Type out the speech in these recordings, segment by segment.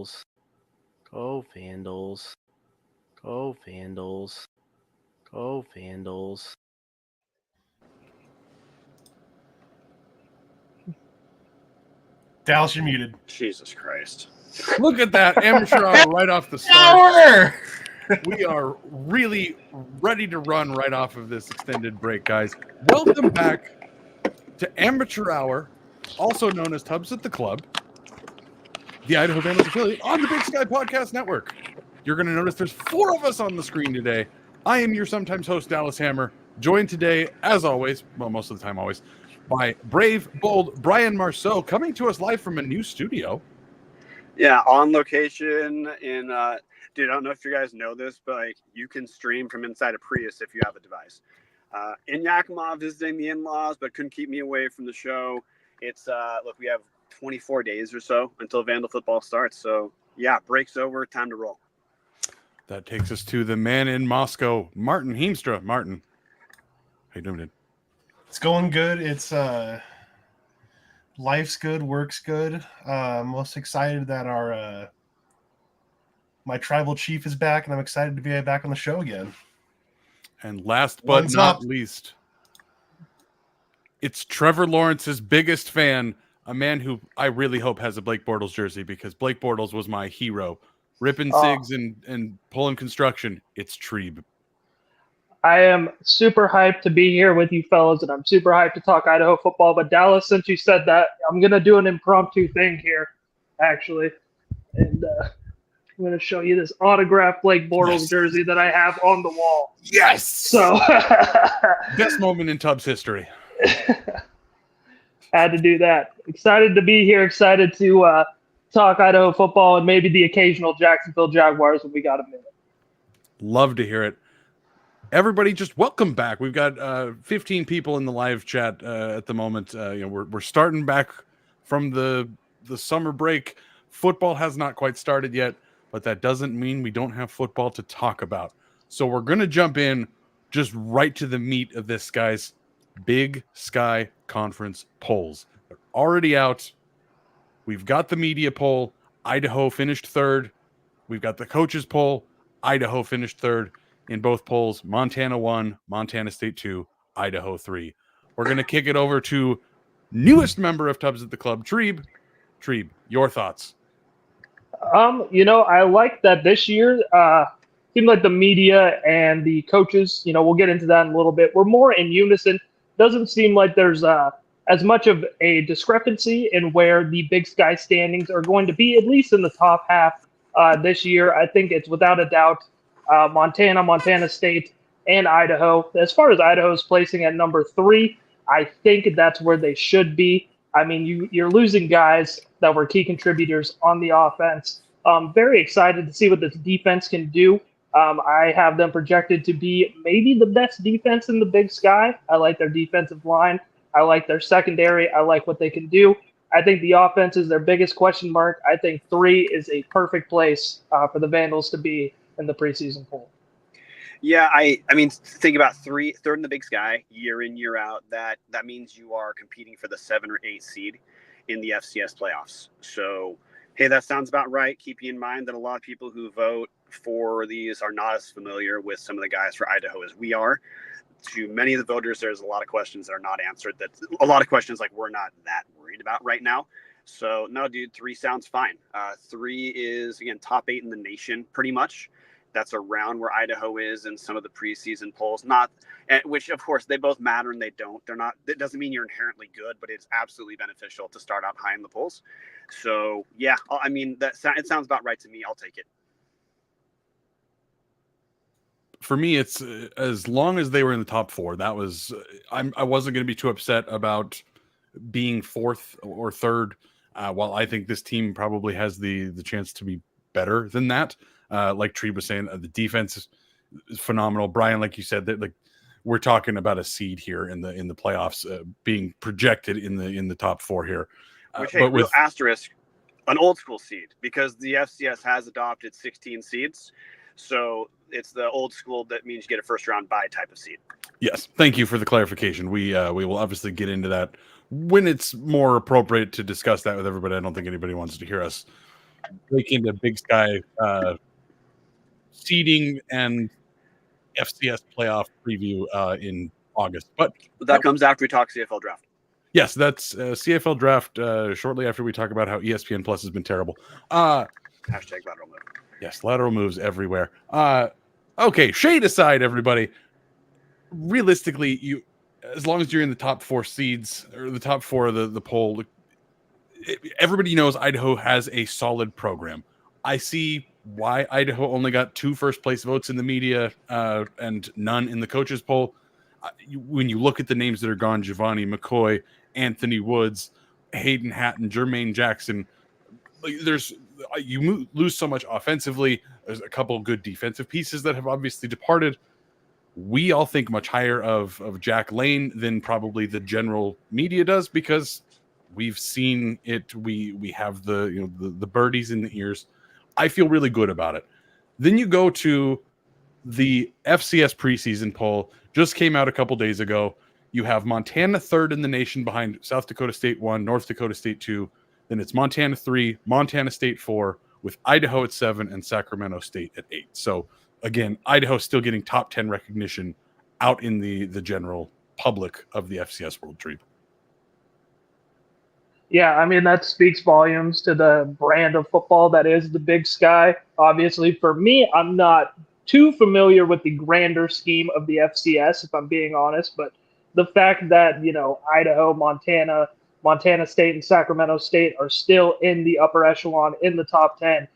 Vandals. Go Vandals. Go Vandals. Go Vandals. Dallas, you're muted. Jesus Christ. Look at that amateur hour right off the start. We are really ready to run right off of this extended break, guys. Welcome back to Amateur Hour, also known as Tubs at the Club, the Idaho Vandals affiliate on the Big Sky Podcast Network. You're going to notice there's 4 of us on the screen today. I am your sometimes host, Dallas Hammer, joined today, as always, well, most of the time always, by brave, bold Bryan Marceau, coming to us live from a new studio. Yeah, on location in, dude, I don't know if you guys know this, but like you can stream from inside a Prius if you have a device. In Yakima, visiting the in-laws, but couldn't keep me away from the show. It's, look, we have 24 days or so until Vandal football starts. So, yeah, break's over, time to roll. That takes us to the man in Moscow, Martin Heemstra. Martin, how you doing, dude? It's going good. It's life's good, work's good. Most excited that our my tribal chief is back, and I'm excited to be back on the show again. And last but not least, it's Trevor Lawrence's biggest fan, a man who I really hope has a Blake Bortles jersey, because Blake Bortles was my hero. Ripping cigs and pulling construction. It's Trebe. I am super hyped to be here with you fellas, and I'm super hyped to talk Idaho football. But Dallas, since you said that, I'm going to do an impromptu thing here, actually. And I'm going to show you this autographed Blake Bortles jersey that I have on the wall. Yes! So best moment in Tubbs history. Had to do that. Excited to be here. Excited to talk Idaho football and maybe the occasional Jacksonville Jaguars when we got a minute. Love to hear it. Everybody, just welcome back. We've got 15 people in the live chat at the moment. We're starting back from the summer break. Football has not quite started yet, but that doesn't mean we don't have football to talk about. So we're going to jump in just right to the meat of this, guys. Big Sky Conference polls. They're already out. We've got the media poll. Idaho finished 3rd. We've got the coaches poll. Idaho finished 3rd. In both polls, Montana 1, Montana State 2, Idaho 3. We're going to kick it over to newest member of Tubbs at the Club, Trebe. Trebe, your thoughts? I like that this year seemed like the media and the coaches, we'll get into that in a little bit, we're more in unison. Doesn't seem like there's as much of a discrepancy in where the Big Sky standings are going to be, at least in the top half this year. I think it's without a doubt Montana, Montana State, and Idaho. As far as Idaho's placing at number 3, I think that's where they should be. I mean, you're losing guys that were key contributors on the offense. Very excited to see what this defense can do. I have them projected to be maybe the best defense in the Big Sky. I like their defensive line. I like their secondary. I like what they can do. I think the offense is their biggest question mark. I think 3 is a perfect place for the Vandals to be in the preseason poll. Yeah, I mean, think about 3rd in the Big Sky, year in, year out. That means you are competing for the 7 or 8 seed in the FCS playoffs. So, hey, that sounds about right. Keep in mind that a lot of people who vote for these are not as familiar with some of the guys for Idaho as we are. To many of the voters, there's a lot of questions that are not answered. That a lot of questions like we're not that worried about right now. So, no, dude, 3 sounds fine. 3 is, again, top 8 in the nation, pretty much. That's around where Idaho is in some of the preseason polls. Which, of course, they both matter and they don't. They're not. That doesn't mean you're inherently good, but it's absolutely beneficial to start out high in the polls. So, yeah, I mean, it sounds about right to me. I'll take it. For me, it's as long as they were in the top 4. That was I wasn't going to be too upset about being 4th or 3rd. While I think this team probably has the chance to be better than that. Like Trebe was saying, the defense is phenomenal. Bryan, like you said, that like we're talking about a seed here in the playoffs, being projected in the top 4 here. Which, hey, real asterisk, an old school seed, because the FCS has adopted 16 seeds. So it's the old school that means you get a first round bye type of seed. Yes, thank you for the clarification. We will obviously get into that when it's more appropriate to discuss that with everybody. I don't think anybody wants to hear us break into Big Sky seeding and FCS playoff preview in August. But that comes after we talk CFL draft. Yes, that's CFL draft shortly after we talk about how ESPN Plus has been terrible. Hashtag lateral move. Yes, lateral moves everywhere. Okay, shade aside, everybody. Realistically, you, as long as you're in the top 4 seeds or the top 4 of the poll, everybody knows Idaho has a solid program. I see why Idaho only got 2 first-place votes in the media and none in the coaches poll. When you look at the names that are gone, Giovanni McCoy, Anthony Woods, Hayden Hatton, Jermaine Jackson, you lose so much offensively. There's a couple of good defensive pieces that have obviously departed. We all think much higher of Jack Lane than probably the general media does, because we've seen it. We have the birdies in the ears. I feel really good about it. Then you go to the FCS preseason poll, just came out a couple days ago. You have Montana 3rd in the nation behind South Dakota State 1, North Dakota State 2. Then it's Montana 3, Montana State 4, with Idaho at 7 and Sacramento State at 8. So again, Idaho still getting top 10 recognition out in the general public of the FCS World Tree. Yeah, I mean, that speaks volumes to the brand of football that is the Big Sky. Obviously, for me, I'm not too familiar with the grander scheme of the FCS, if I'm being honest, but the fact that, Idaho, Montana State, and Sacramento State are still in the upper echelon in the top 10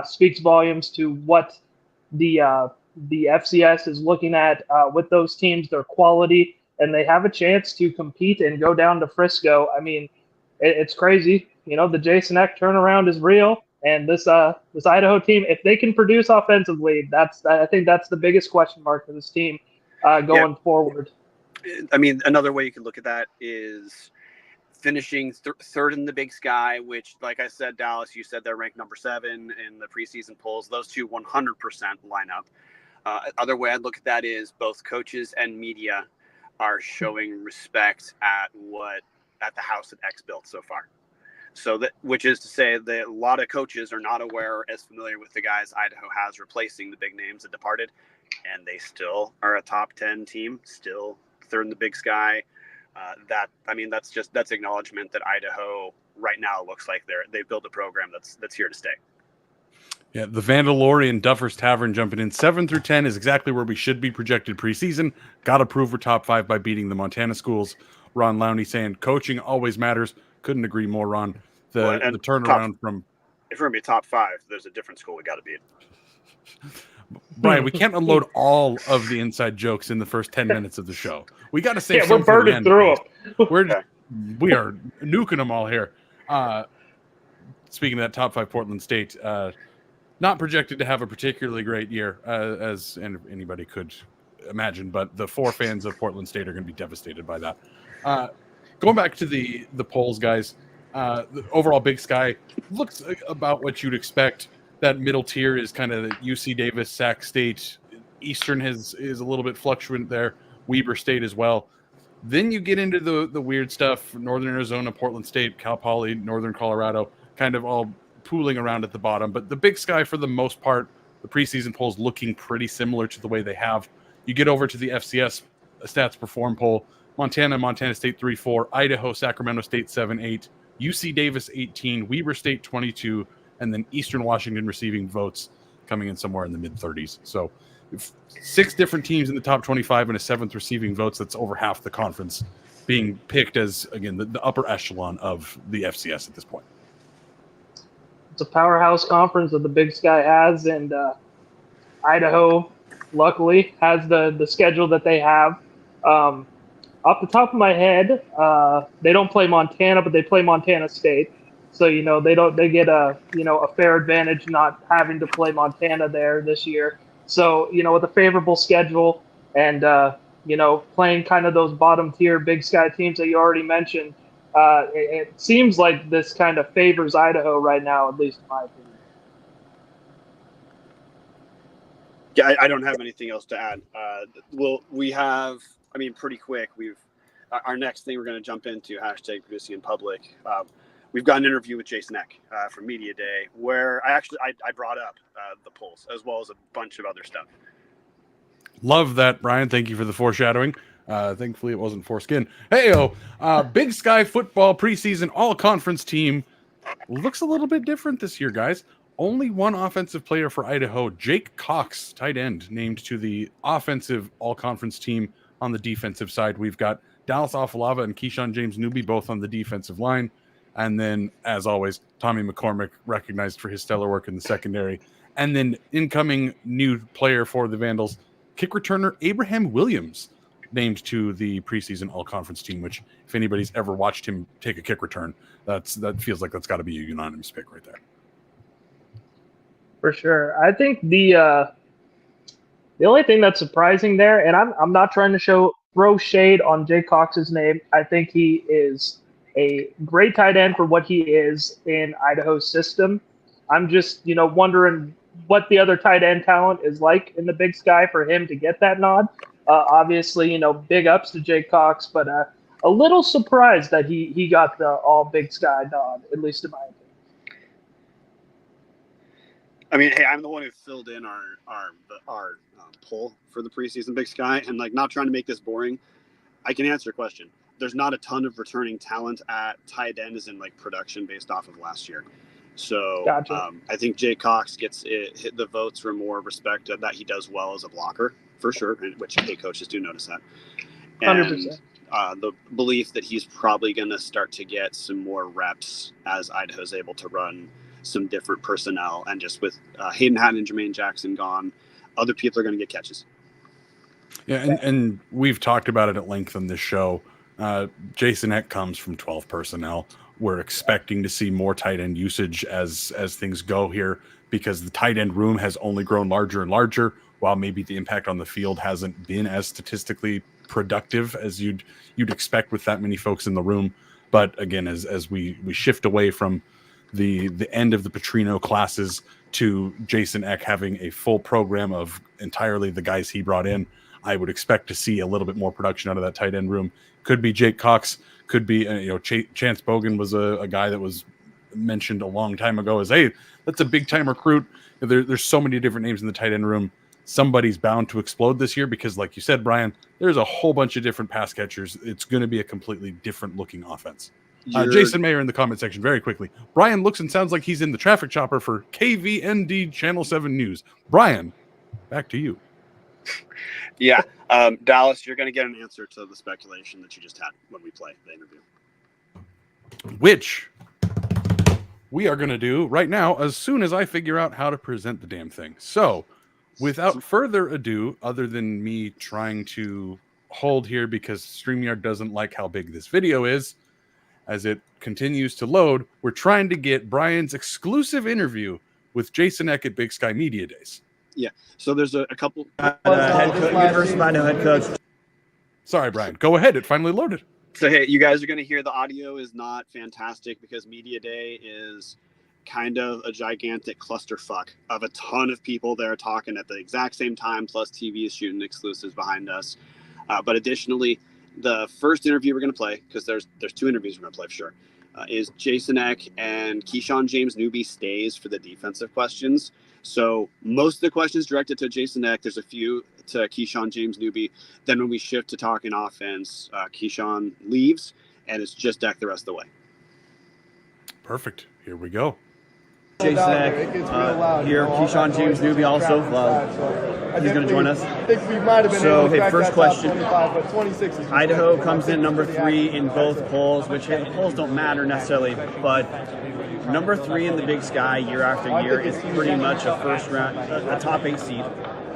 speaks volumes to what the FCS is looking at with those teams, their quality, and they have a chance to compete and go down to Frisco. I mean, it's crazy. The Jason Eck turnaround is real, and this Idaho team, if they can produce offensively, I think that's the biggest question mark for this team going forward. I mean, another way you can look at that is finishing third in the Big Sky, which, like I said, Dallas, you said they're ranked number 7 in the preseason polls. Those two 100% line up. Other way I'd look at that is both coaches and media are showing respect at the house that X built so far. So that, which is to say that a lot of coaches are not aware or as familiar with the guys Idaho has replacing the big names that departed, and they still are a top 10 team, still third in the Big Sky. That's acknowledgement that Idaho right now looks like they've built a program that's here to stay. Yeah, the Vandalorian Duffer's Tavern jumping in 7 through 10 is exactly where we should be projected preseason. Got to prove we're top 5 by beating the Montana schools. Ron Lowney saying coaching always matters. Couldn't agree more, Ron. The turnaround from... If we're going to be top 5, there's a different school we got to beat. Brian, we can't unload all of the inside jokes in the first 10 minutes of the show. We got to save some for the end. Through them. We are nuking them all here. Speaking of that top 5 Portland State, not projected to have a particularly great year, as anybody could imagine, but the 4 fans of Portland State are going to be devastated by that. Going back to the polls, guys, the overall Big Sky looks about what you'd expect. That middle tier is kind of UC Davis, Sac State. Eastern is a little bit fluctuant there. Weber State as well. Then you get into the weird stuff: Northern Arizona, Portland State, Cal Poly, Northern Colorado, kind of all pooling around at the bottom. But the Big Sky, for the most part, the preseason polls looking pretty similar to the way they have. You get over to the FCS Stats Perform poll: Montana State 3-4, Idaho, Sacramento State 7-8, UC Davis 18, Weber State 22, and then Eastern Washington receiving votes coming in somewhere in the mid-30s. So 6 different teams in the top 25 and a 7th receiving votes. That's over half the conference being picked as, again, the upper echelon of the FCS at this point. It's a powerhouse conference that the Big Sky has, and Idaho, luckily, has the schedule that they have. Off the top of my head, they don't play Montana, but they play Montana State. So, they get a fair advantage not having to play Montana there this year. So, with a favorable schedule and, playing kind of those bottom tier Big Sky teams that you already mentioned, it seems like this kind of favors Idaho right now, at least in my opinion. Yeah, I don't have anything else to add. Pretty quick. Our next thing we're going to jump into, hashtag producing in public. we've got an interview with Jason Eck from Media Day where I brought up the polls as well as a bunch of other stuff. Love that, Brian. Thank you for the foreshadowing. Thankfully, it wasn't foreskin. Hey-o, Big Sky football preseason all-conference team looks a little bit different this year, guys. Only one offensive player for Idaho, Jake Cox, tight end, named to the offensive all-conference team. On the defensive side, we've got Dallas Afalava and Keyshawn James Newby, both on the defensive line. And then, as always, Tommy McCormick, recognized for his stellar work in the secondary. And then incoming new player for the Vandals, kick returner Abraham Williams, named to the preseason all-conference team, which, if anybody's ever watched him take a kick return, that feels like that's got to be a unanimous pick right there. For sure. I think the only thing that's surprising there, and I'm not trying to throw shade on Jake Cox's name. I think he is a great tight end for what he is in Idaho's system. I'm just, wondering what the other tight end talent is like in the Big Sky for him to get that nod. Obviously, big ups to Jake Cox, but a little surprised that he got the all Big Sky nod, at least in my opinion. I mean, hey, I'm the one who filled in our poll for the preseason Big Sky, and not trying to make this boring, I can answer your question. There's not a ton of returning talent at tight end as in production based off of last year. So Gotcha. I think Jake Cox gets hit the votes for more respect that he does well as a blocker for sure, which coaches do notice that. And 100%. The belief that he's probably going to start to get some more reps as Idaho's able to run some different personnel, and just with Hayden Hatton and Jermaine Jackson gone, other people are going to get catches. Yeah, and we've talked about it at length on this show. Jason Eck comes from 12 personnel. We're expecting to see more tight end usage as things go here, because the tight end room has only grown larger and larger, while maybe the impact on the field hasn't been as statistically productive as you'd expect with that many folks in the room. But again, as we shift away from the end of the Petrino classes to Jason Eck having a full program of entirely the guys he brought in, I would expect to see a little bit more production out of that tight end room. Could be Jake Cox, could be Chance Bogan was a guy that was mentioned a long time ago as, hey, that's a big time recruit. There's so many different names in the tight end room. Somebody's bound to explode this year because, like you said, Brian, there's a whole bunch of different pass catchers. It's going to be a completely different looking offense. Jason Mayer in the comment section very quickly. Brian looks and sounds like he's in the traffic chopper for KVND Channel 7 News. Brian, back to you. Yeah. Dallas, you're going to get an answer to the speculation that you just had when we play the interview. Which we are going to do right now as soon as I figure out how to present the damn thing. So without further ado, other than me trying to hold here because StreamYard doesn't like how big this video is, as it continues to load, we're trying to get Brian's exclusive interview with Jason Eck at Big Sky Media Days. Yeah. So there's a couple. University of Idaho head coach. Sorry, Brian. Go ahead. It finally loaded. So, hey, you guys are going to hear the audio is not fantastic because Media Day is kind of a gigantic clusterfuck of a ton of people there talking at the exact same time, plus TV is shooting exclusives behind us. But additionally, the first interview we're going to play, because there's two interviews we're going to play for sure, is Jason Eck and Keyshawn James Newby stays for the defensive questions. So most of the questions directed to Jason Eck. There's a few to Keyshawn James Newby. Then when we shift to talking offense, Keyshawn leaves, and it's just Eck the rest of the way. Perfect. Here we go. Jason Eck, here, Keyshawn James Newby also. He's going to join us. So, hey, first question. Idaho comes in number 3 in both polls, which polls don't matter necessarily, but number 3 in the Big Sky year after year is pretty much a first round, a top 8 seed.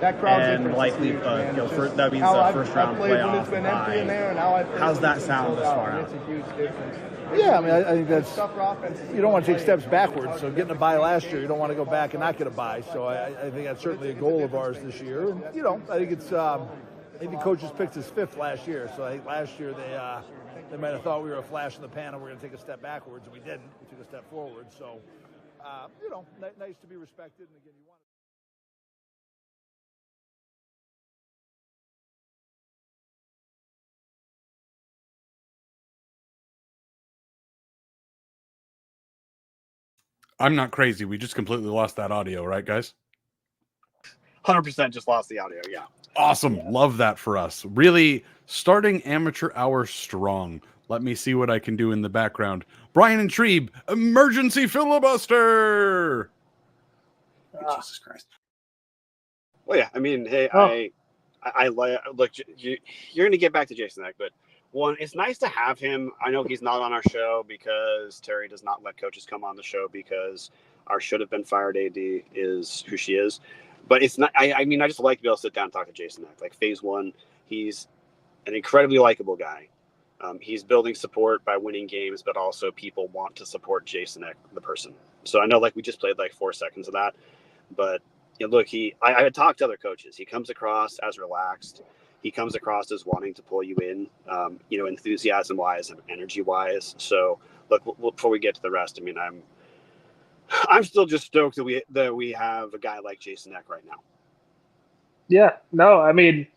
And likely, that means a first round playoff bye. How's that sound this far out? Yeah, I mean, I think that's, you don't want to take steps backwards. So getting a bye last year, you don't want to go back and not get a bye. So I think that's certainly a goal of ours this year. And, I think it's, I think the coaches picked us 5th last year. So I think last year they might have thought we were a flash in the pan and we're going to take a step backwards, and we didn't. We took a step forward. So, nice to be respected. And again, you want I'm not crazy. We just completely lost that audio, right, guys? 100% just lost the audio. Yeah. Awesome. Love that for us. Really starting amateur hour strong. Let me see what I can do in the background. Bryan and Trebe, emergency filibuster. Jesus Christ. Well, yeah. I mean, hey, I look. You're going to get back to Jason Eck, but one, it's nice to have him. I know he's not on our show because Terry does not let coaches come on the show because our should have been fired AD is who she is. But it's not. I mean, I just like to be able to sit down and talk to Jason Eck. Like phase one, he's an incredibly likable guy. He's building support by winning games, but also people want to support Jason Eck, the person. So I know, like, we just played like 4 seconds of that, but you know, look, I had talked to other coaches. He comes across as relaxed. He comes across as wanting to pull you in, you know, enthusiasm wise and energy wise. So look, before we get to the rest, I mean, I'm still just stoked that we have a guy like Jason Eck right now. Yeah, no, I mean,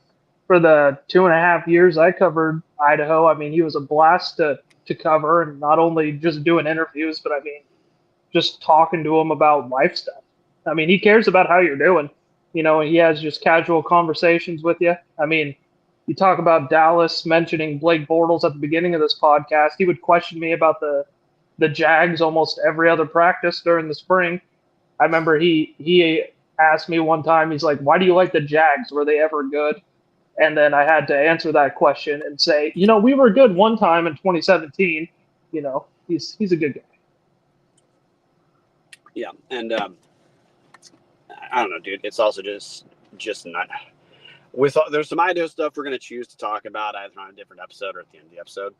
for the 2.5 years I covered Idaho, I mean, he was a blast to cover, and not only just doing interviews, but I mean, just talking to him about life stuff. I mean, he cares about how you're doing. You know, he has just casual conversations with you. I mean, you talk about Dallas mentioning Blake Bortles at the beginning of this podcast. He would question me about the Jags almost every other practice during the spring. I remember he asked me one time, he's like, "Why do you like the Jags? Were they ever good?" And then I had to answer that question and say, you know, we were good one time in 2017. You know, he's a good guy. Yeah, and I don't know, dude. It's also just not. There's some Idaho stuff we're going to choose to talk about either on a different episode or at the end of the episode.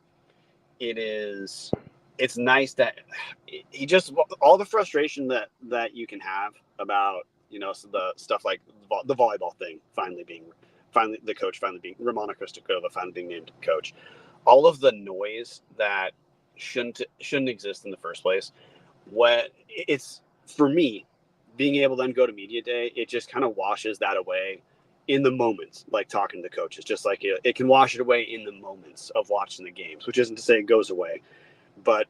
It's nice that he just, all the frustration that you can have about, you know, the stuff like the volleyball thing finally the coach finally being Ramona Kristakova finally being named coach, all of the noise that shouldn't exist in the first place. What it's for me, being able to then go to media day, it just kind of washes that away in the moments, like talking to the coaches, just like it can wash it away in the moments of watching the games, which isn't to say it goes away. But,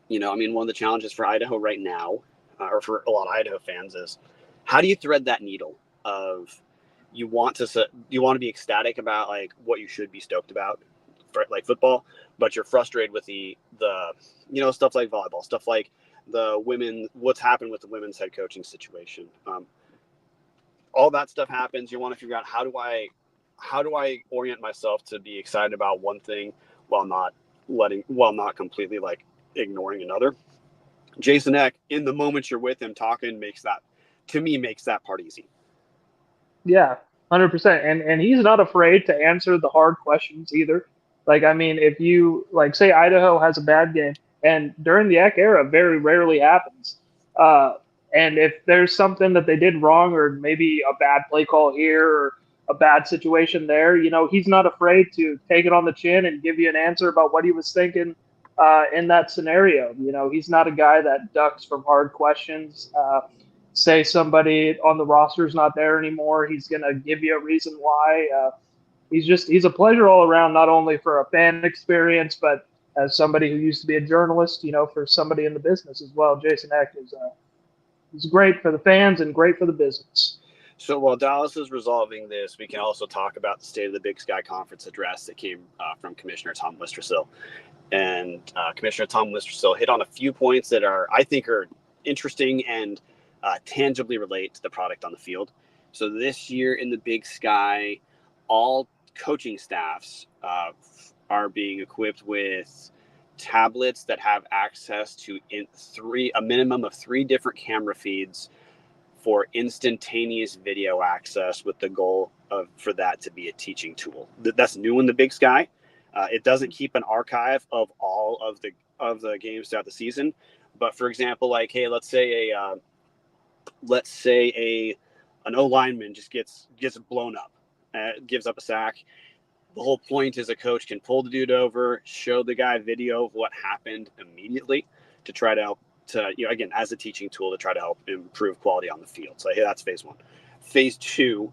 you know, I mean, one of the challenges for Idaho right now, or for a lot of Idaho fans, is how do you thread that needle of you want to be ecstatic about like what you should be stoked about, for, like football, but you're frustrated with the you know, stuff like volleyball, stuff like the women, what's happened with the women's head coaching situation. All that stuff happens. You want to figure out how do I orient myself to be excited about one thing while not completely like ignoring another. Jason Eck, in the moment you're with him talking, makes that part easy. Yeah, 100%. And he's not afraid to answer the hard questions either. Like, I mean, if you like say Idaho has a bad game, and during the Eck era, very rarely happens. And if there's something that they did wrong, or maybe a bad play call here, or a bad situation there, you know, he's not afraid to take it on the chin and give you an answer about what he was thinking in that scenario. You know, he's not a guy that ducks from hard questions. Say somebody on the roster is not there anymore, he's going to give you a reason why. He's a pleasure all around, not only for a fan experience, but as somebody who used to be a journalist, you know, for somebody in the business as well. Jason Eck is great for the fans and great for the business. So while Dallas is resolving this, we can also talk about the State of the Big Sky Conference address that came from Commissioner Tom Wistrcill. And Commissioner Tom Wistrcill hit on a few points that I think are interesting and tangibly relate to the product on the field. So this year in the Big Sky, all coaching staffs are being equipped with tablets that have access to a minimum of 3 different camera feeds for instantaneous video access, with the goal for that to be a teaching tool. That's new in the Big Sky. It doesn't keep an archive of all of the games throughout the season, but for example, like, hey, let's say an O lineman just gets blown up, gives up a sack. The whole point is a coach can pull the dude over, show the guy video of what happened immediately to try to help again, as a teaching tool to try to help improve quality on the field. So hey, that's phase 1. Phase 2,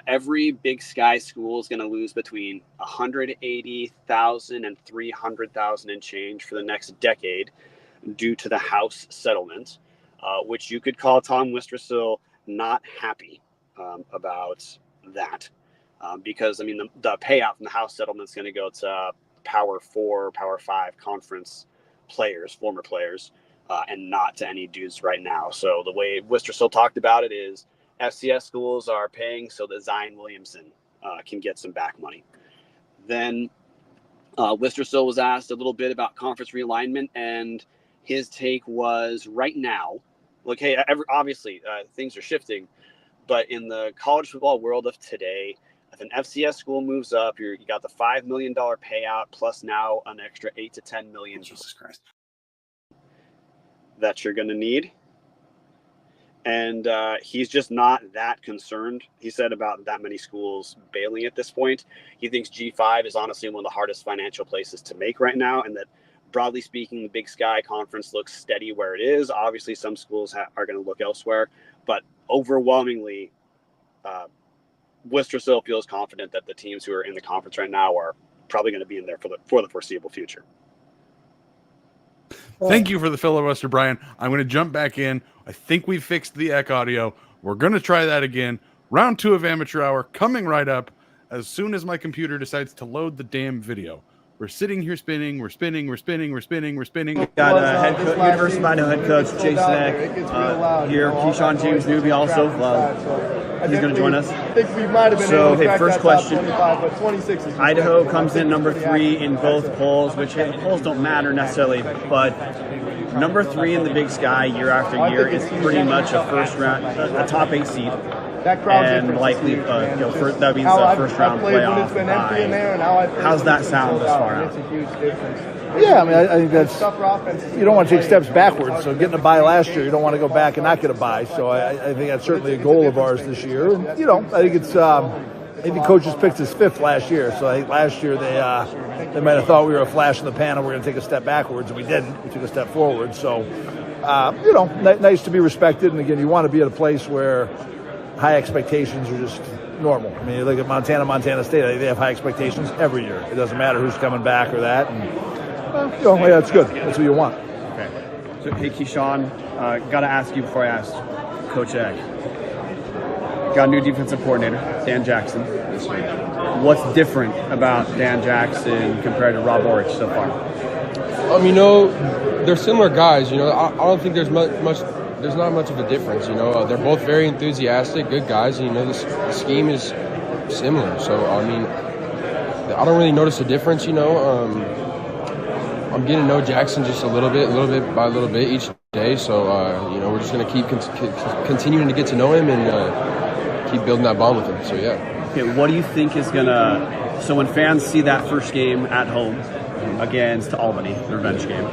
every Big Sky school is going to lose between 180,000 and 300,000 and change for the next decade due to the House settlement, which you could call Tom Wistrcill not happy about that. Because, I mean, the payout from the House settlement is going to go to Power 4, Power 5 conference players, former players, and not to any dudes right now. So the way Wistrcill talked about it is FCS schools are paying so that Zion Williamson can get some back money. Then Wistrcill was asked a little bit about conference realignment, and his take was right now, look, hey, obviously things are shifting, but in the college football world of today, if an FCS school moves up, you got the $5 million payout plus now an extra $8 to $10 million. Jesus Christ. That you're going to need. And he's just not that concerned, he said, about that many schools bailing at this point. He thinks G5 is honestly one of the hardest financial places to make right now, and that broadly speaking, the Big Sky Conference looks steady where it is. Obviously, some schools are going to look elsewhere, but overwhelmingly, Wistrcill feels confident that the teams who are in the conference right now are probably going to be in there for the foreseeable future. Thank you for the filibuster, Brian. I'm going to jump back in. I think we fixed the ECH audio. We're going to try that again. Round 2 of Amateur Hour coming right up as soon as my computer decides to load the damn video. We're sitting here spinning. We're spinning. Got head coach, University of Idaho head coach Janicek here. Keyshawn James Newby also. He's going to join us. So, hey, first question. Idaho comes in number 3 in both polls, which the polls don't matter necessarily, but number 3 in the Big Sky year after year is pretty much a first round, a top 8 seed. And likely, that means a first round playoff bye. How's that sound this far out? Yeah, I mean, I think that's, you don't want to take steps backwards. So getting a bye last year, you don't want to go back and not get a bye. So I think that's certainly a goal of ours this year. And, I think it's, I think the coaches picked us 5th last year. So I think last year they might have thought we were a flash in the pan and we're going to take a step backwards, and we didn't. We took a step forward. So, nice to be respected. And again, you want to be at a place where high expectations are just normal. I mean, you look at Montana State, they have high expectations every year. It doesn't matter who's coming back or that. And, yeah, it's good. That's what you want. Okay. So, hey, Keyshawn, got to ask you before I ask Coach Egg. Got a new defensive coordinator, Dan Jackson. What's different about Dan Jackson compared to Rob Orich so far? They're similar guys. I don't think there's there's not much of a difference. They're both very enthusiastic, good guys. And, the scheme is similar. So, I don't really notice a difference. I'm getting to know Jackson just a little bit by little bit each day. So, we're just going to keep continuing to get to know him and keep building that bond with him. So, yeah. Okay, what do you think is going to – so when fans see that first game at home against Albany, the revenge game,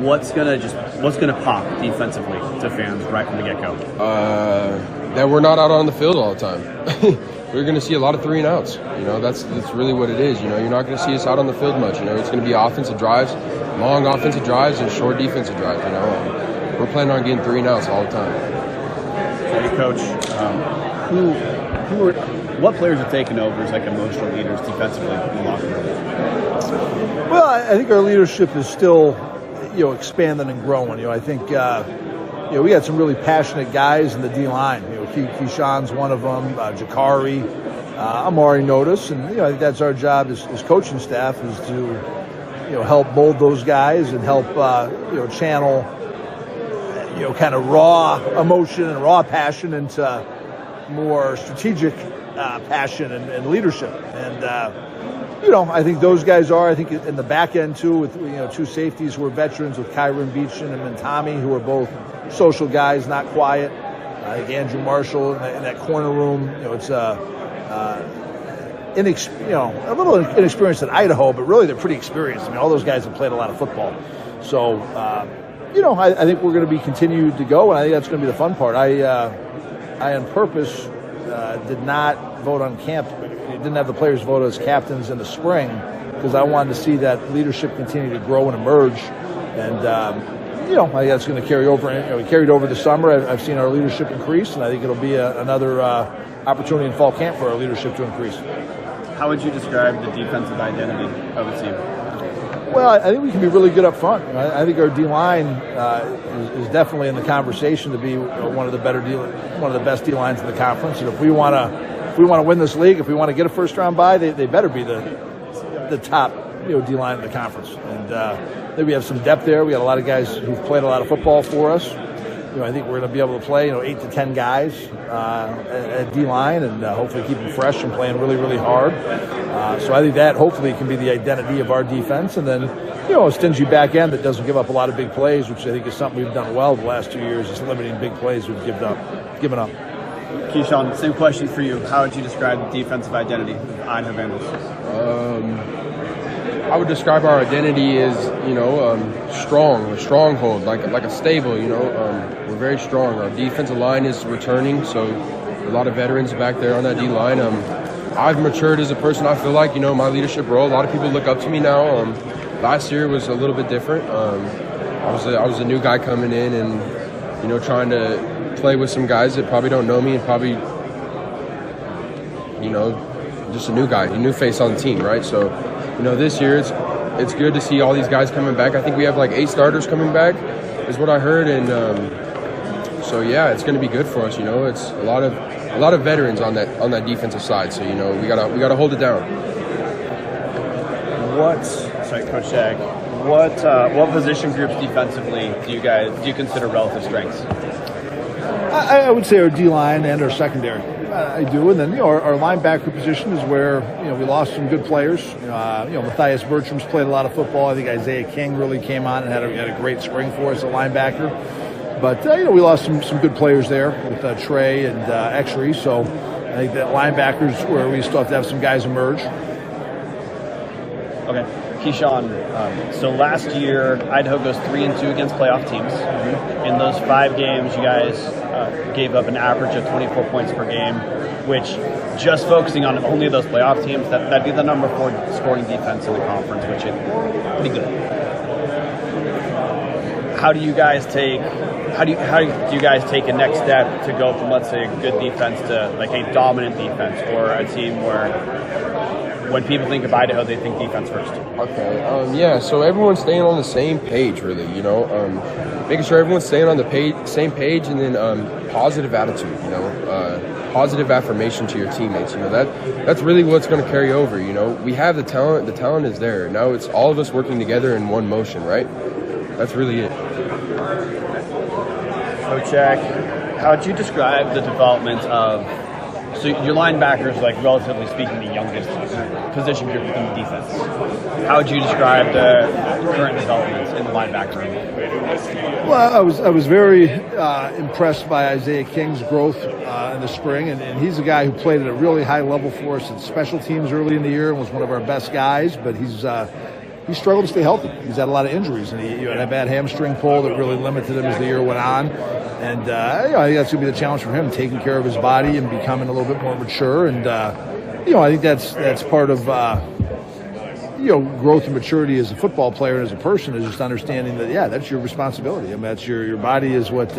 what's gonna pop defensively to fans right from the get-go? That we're not out on the field all the time. We're going to see a lot of 3 and outs. That's really what it is. You're not going to see us out on the field much. It's going to be offensive drives, long offensive drives, and short defensive drives. We're planning on getting 3 and outs all the time. Hey, Coach, what players are taking over as emotional leaders defensively in the locker room? Well, I think our leadership is still, expanding and growing. I think, we had some really passionate guys in the D-line. Keyshawn's one of them, Jakari, Amari Notice, and I think that's our job as coaching staff is to, help mold those guys and help, channel, kind of raw emotion and raw passion into more strategic passion and leadership. And, I think those guys are. I think in the back end, too, with 2 safeties who are veterans with Kyron Beechin and Tommy, who are both social guys, not quiet. I think Andrew Marshall in that corner room, it's a little inexperienced at Idaho, but really they're pretty experienced. All those guys have played a lot of football. So, I think we're going to be continued to go, and I think that's going to be the fun part. I on purpose did not vote on didn't have the players vote as captains in the spring because I wanted to see that leadership continue to grow and emerge. And, I think that's going to carry over. We carried over the summer. I've seen our leadership increase, and I think it'll be another opportunity in fall camp for our leadership to increase. How would you describe the defensive identity of the team? Well, I think we can be really good up front. I think our D-line is definitely in the conversation to be one of the best D-lines in the conference. And if we want to win this league, if we want to get a first-round bye, they better be the top D-line in the conference. And I think we have some depth there. We got a lot of guys who've played a lot of football for us. I think we're going to be able to play 8 to 10 guys at D-line and hopefully keep them fresh and playing really, really hard. So I think that hopefully can be the identity of our defense. And then, a stingy back end that doesn't give up a lot of big plays, which I think is something we've done well the last 2 years, is limiting big plays we've given up. Keyshawn, same question for you. How would you describe the defensive identity of Idaho Vandals? I would describe our identity as, strong, a stronghold, like a stable, we're very strong. Our defensive line is returning, so a lot of veterans back there on that D-line. I've matured as a person. I feel like, my leadership role, a lot of people look up to me now. Last year was a little bit different. I was a new guy coming in and, trying to play with some guys that probably don't know me and probably, just a new guy, a new face on the team, right? So, this year it's good to see all these guys coming back. I think we have 8 starters coming back, is what I heard, and so yeah, it's going to be good for us. It's a lot of veterans on that defensive side. So we gotta hold it down. Coach Jack, what position groups defensively do you consider relative strengths? I would say our D-line and our secondary. I do, and then our linebacker position is where we lost some good players. Matthias Bertram's played a lot of football. I think Isaiah King really came on and had a great spring for us, a linebacker. But we lost some good players there with Trey and Exery. So I think that linebackers where we still have to have some guys emerge. Okay, Keyshawn. So last year Idaho goes 3-2 against playoff teams. In those 5 games, you guys gave up an average of 24 points per game, which, just focusing on only those playoff teams, that'd be the number 4 scoring defense in the conference, which is pretty good. How do you guys take a next step to go from, let's say, a good defense to a dominant defense, or a team where when people think of Idaho, they think defense first? Okay. So everyone's staying on the same page, really. Making sure everyone's staying on the same page, and then positive attitude. Positive affirmation to your teammates. That's really what's going to carry over. We have the talent. The talent is there. Now it's all of us working together in one motion, right? That's really it. Coach Jack, how would you describe the development of? So your linebackers, relatively speaking, the youngest position group within the defense. How would you describe the current developments in the linebacker room? Well, I was very impressed by Isaiah King's growth in the spring, and he's a guy who played at a really high level for us in special teams early in the year and was one of our best guys, but he struggled to stay healthy. He's had a lot of injuries, and he had a bad hamstring pull that really limited him as the year went on. And I think that's going to be the challenge for him, taking care of his body and becoming a little bit more mature. And I think that's part of growth and maturity as a football player and as a person, is just understanding that that's your responsibility. I mean, that's your body is what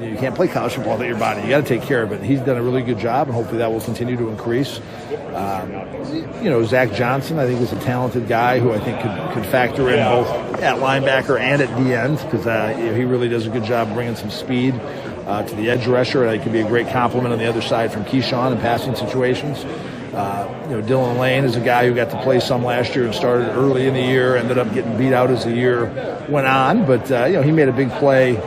you can't play college football without your body. You got to take care of it. And he's done a really good job, and hopefully that will continue to increase. Zach Johnson, I think, is a talented guy who I think could factor in both at linebacker and at D end, because he really does a good job bringing some speed to the edge rusher. And he can be a great complement on the other side from Keyshawn in passing situations. Dylan Lane is a guy who got to play some last year and started early in the year, ended up getting beat out as the year went on. But, he made a big play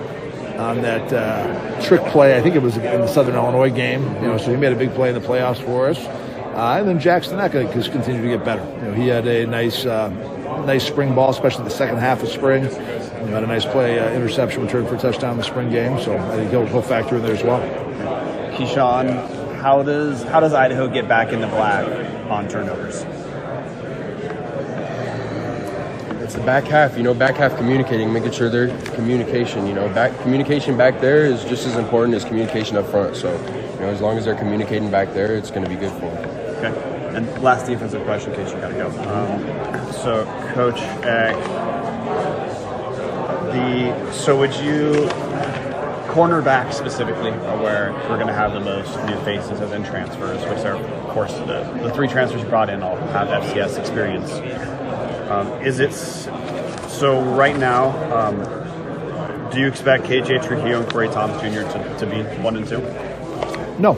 on that trick play. I think it was in the Southern Illinois game. So he made a big play in the playoffs for us. And then Jackson Eck has continued to get better. He had a nice spring ball, especially the second half of spring. Had a nice play, interception return for a touchdown in the spring game. So I think he'll factor in there as well. Keyshawn, how does Idaho get back in the black on turnovers? It's the back half, back half communicating, making sure their communication, communication back there is just as important as communication up front. So, as long as they're communicating back there, it's going to be good for them. Okay. And last defensive question, in case you got to go. So, Coach Eck, would you, cornerback specifically, are where we're going to have the most new faces and then transfers, which are, of course, the 3 transfers you brought in all have FCS experience. Is it so right now? Do you expect KJ Trujillo and Corey Thomas Jr. to be 1 and 2? No.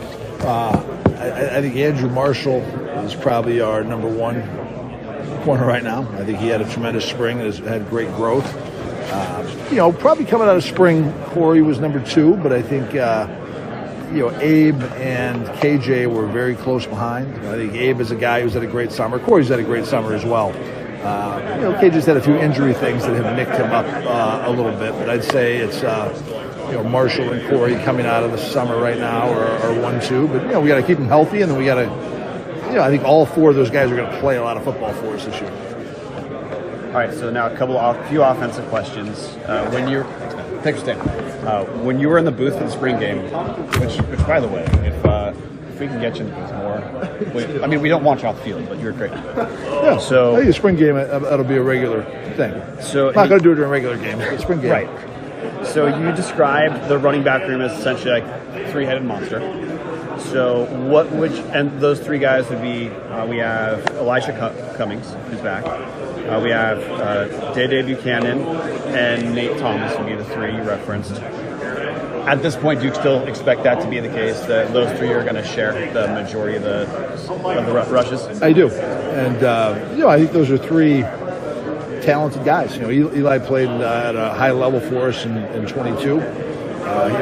I think Andrew Marshall is probably our number one corner right now. I think he had a tremendous spring and has had great growth. Probably coming out of spring, Corey was number 2, but I think, Abe and KJ were very close behind. I think Abe is a guy who's had a great summer. Corey's had a great summer as well. KJ's had a few injury things that have nicked him up a little bit, but I'd say it's, Marshall and Corey coming out of the summer right now are 1-2. But, we got to keep them healthy, and then we got to, I think all 4 of those guys are going to play a lot of football for us this year. All right, so now a few offensive questions. When you were in the booth for the spring game, which by the way, if we can get you in the booth more, we don't want you off the field, but you're great. Yeah. So I think the spring game that'll be a regular thing. So I'm not going to do it during regular games, but spring game. Right. So you described the running back room as essentially like a 3-headed monster. So and those 3 guys would be, we have Elijah Cummings, who's back. We have Day Buchanan and Nate Thomas would be the 3 you referenced. At this point, do you still expect that to be the case, that those 3 are going to share the majority of the rushes? I do. And, I think those are 3 talented guys. Eli played at a high level for us in 22.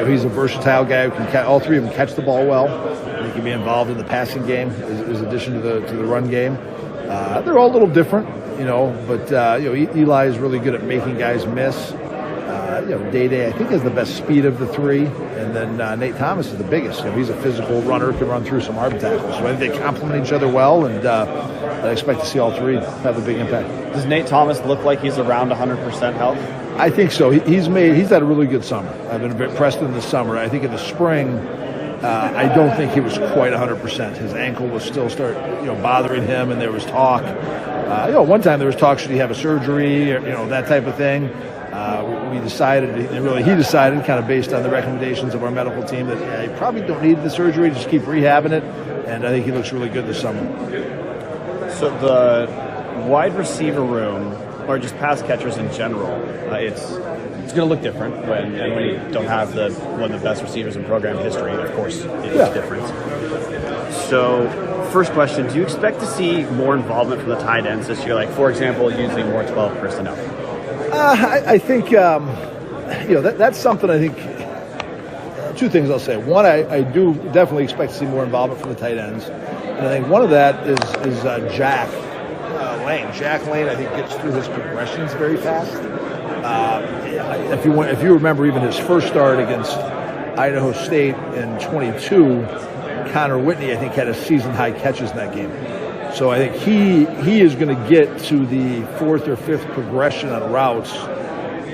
He's a versatile guy who can all 3 of them catch the ball well. He can be involved in the passing game in addition to the run game. They're all a little different, but Eli is really good at making guys miss. Day I think has the best speed of the 3, and then Nate Thomas is the biggest. He's a physical runner, can run through some arm tackles. So I think they complement each other well, and I expect to see all 3 have a big impact. Does Nate Thomas look like he's around 100% health? I think so. He's had a really good summer. I've been impressed in the summer. I think in the spring, I don't think he was quite 100%. His ankle was still bothering him, and there was talk. One time there was talk, should he have a surgery, or that type of thing. We decided, he decided, kind of based on the recommendations of our medical team, that he probably don't need the surgery, just keep rehabbing it, and I think he looks really good this summer. So the wide receiver room, or just pass catchers in general, it's going to look different when you don't have one of the best receivers in program history. Of course, it is different. So, first question, do you expect to see more involvement from the tight ends this year? Like, for example, using more 12 personnel? I think, that's something I think, 2 things I'll say. One, I do definitely expect to see more involvement from the tight ends. And I think one of that is Jack Lane. Jack Lane, I think, gets through his progressions very fast. If you remember even his first start against Idaho State in 22, Connor Whitney, I think, had a season-high catches in that game. So I think he is going to get to the 4th or 5th progression on routes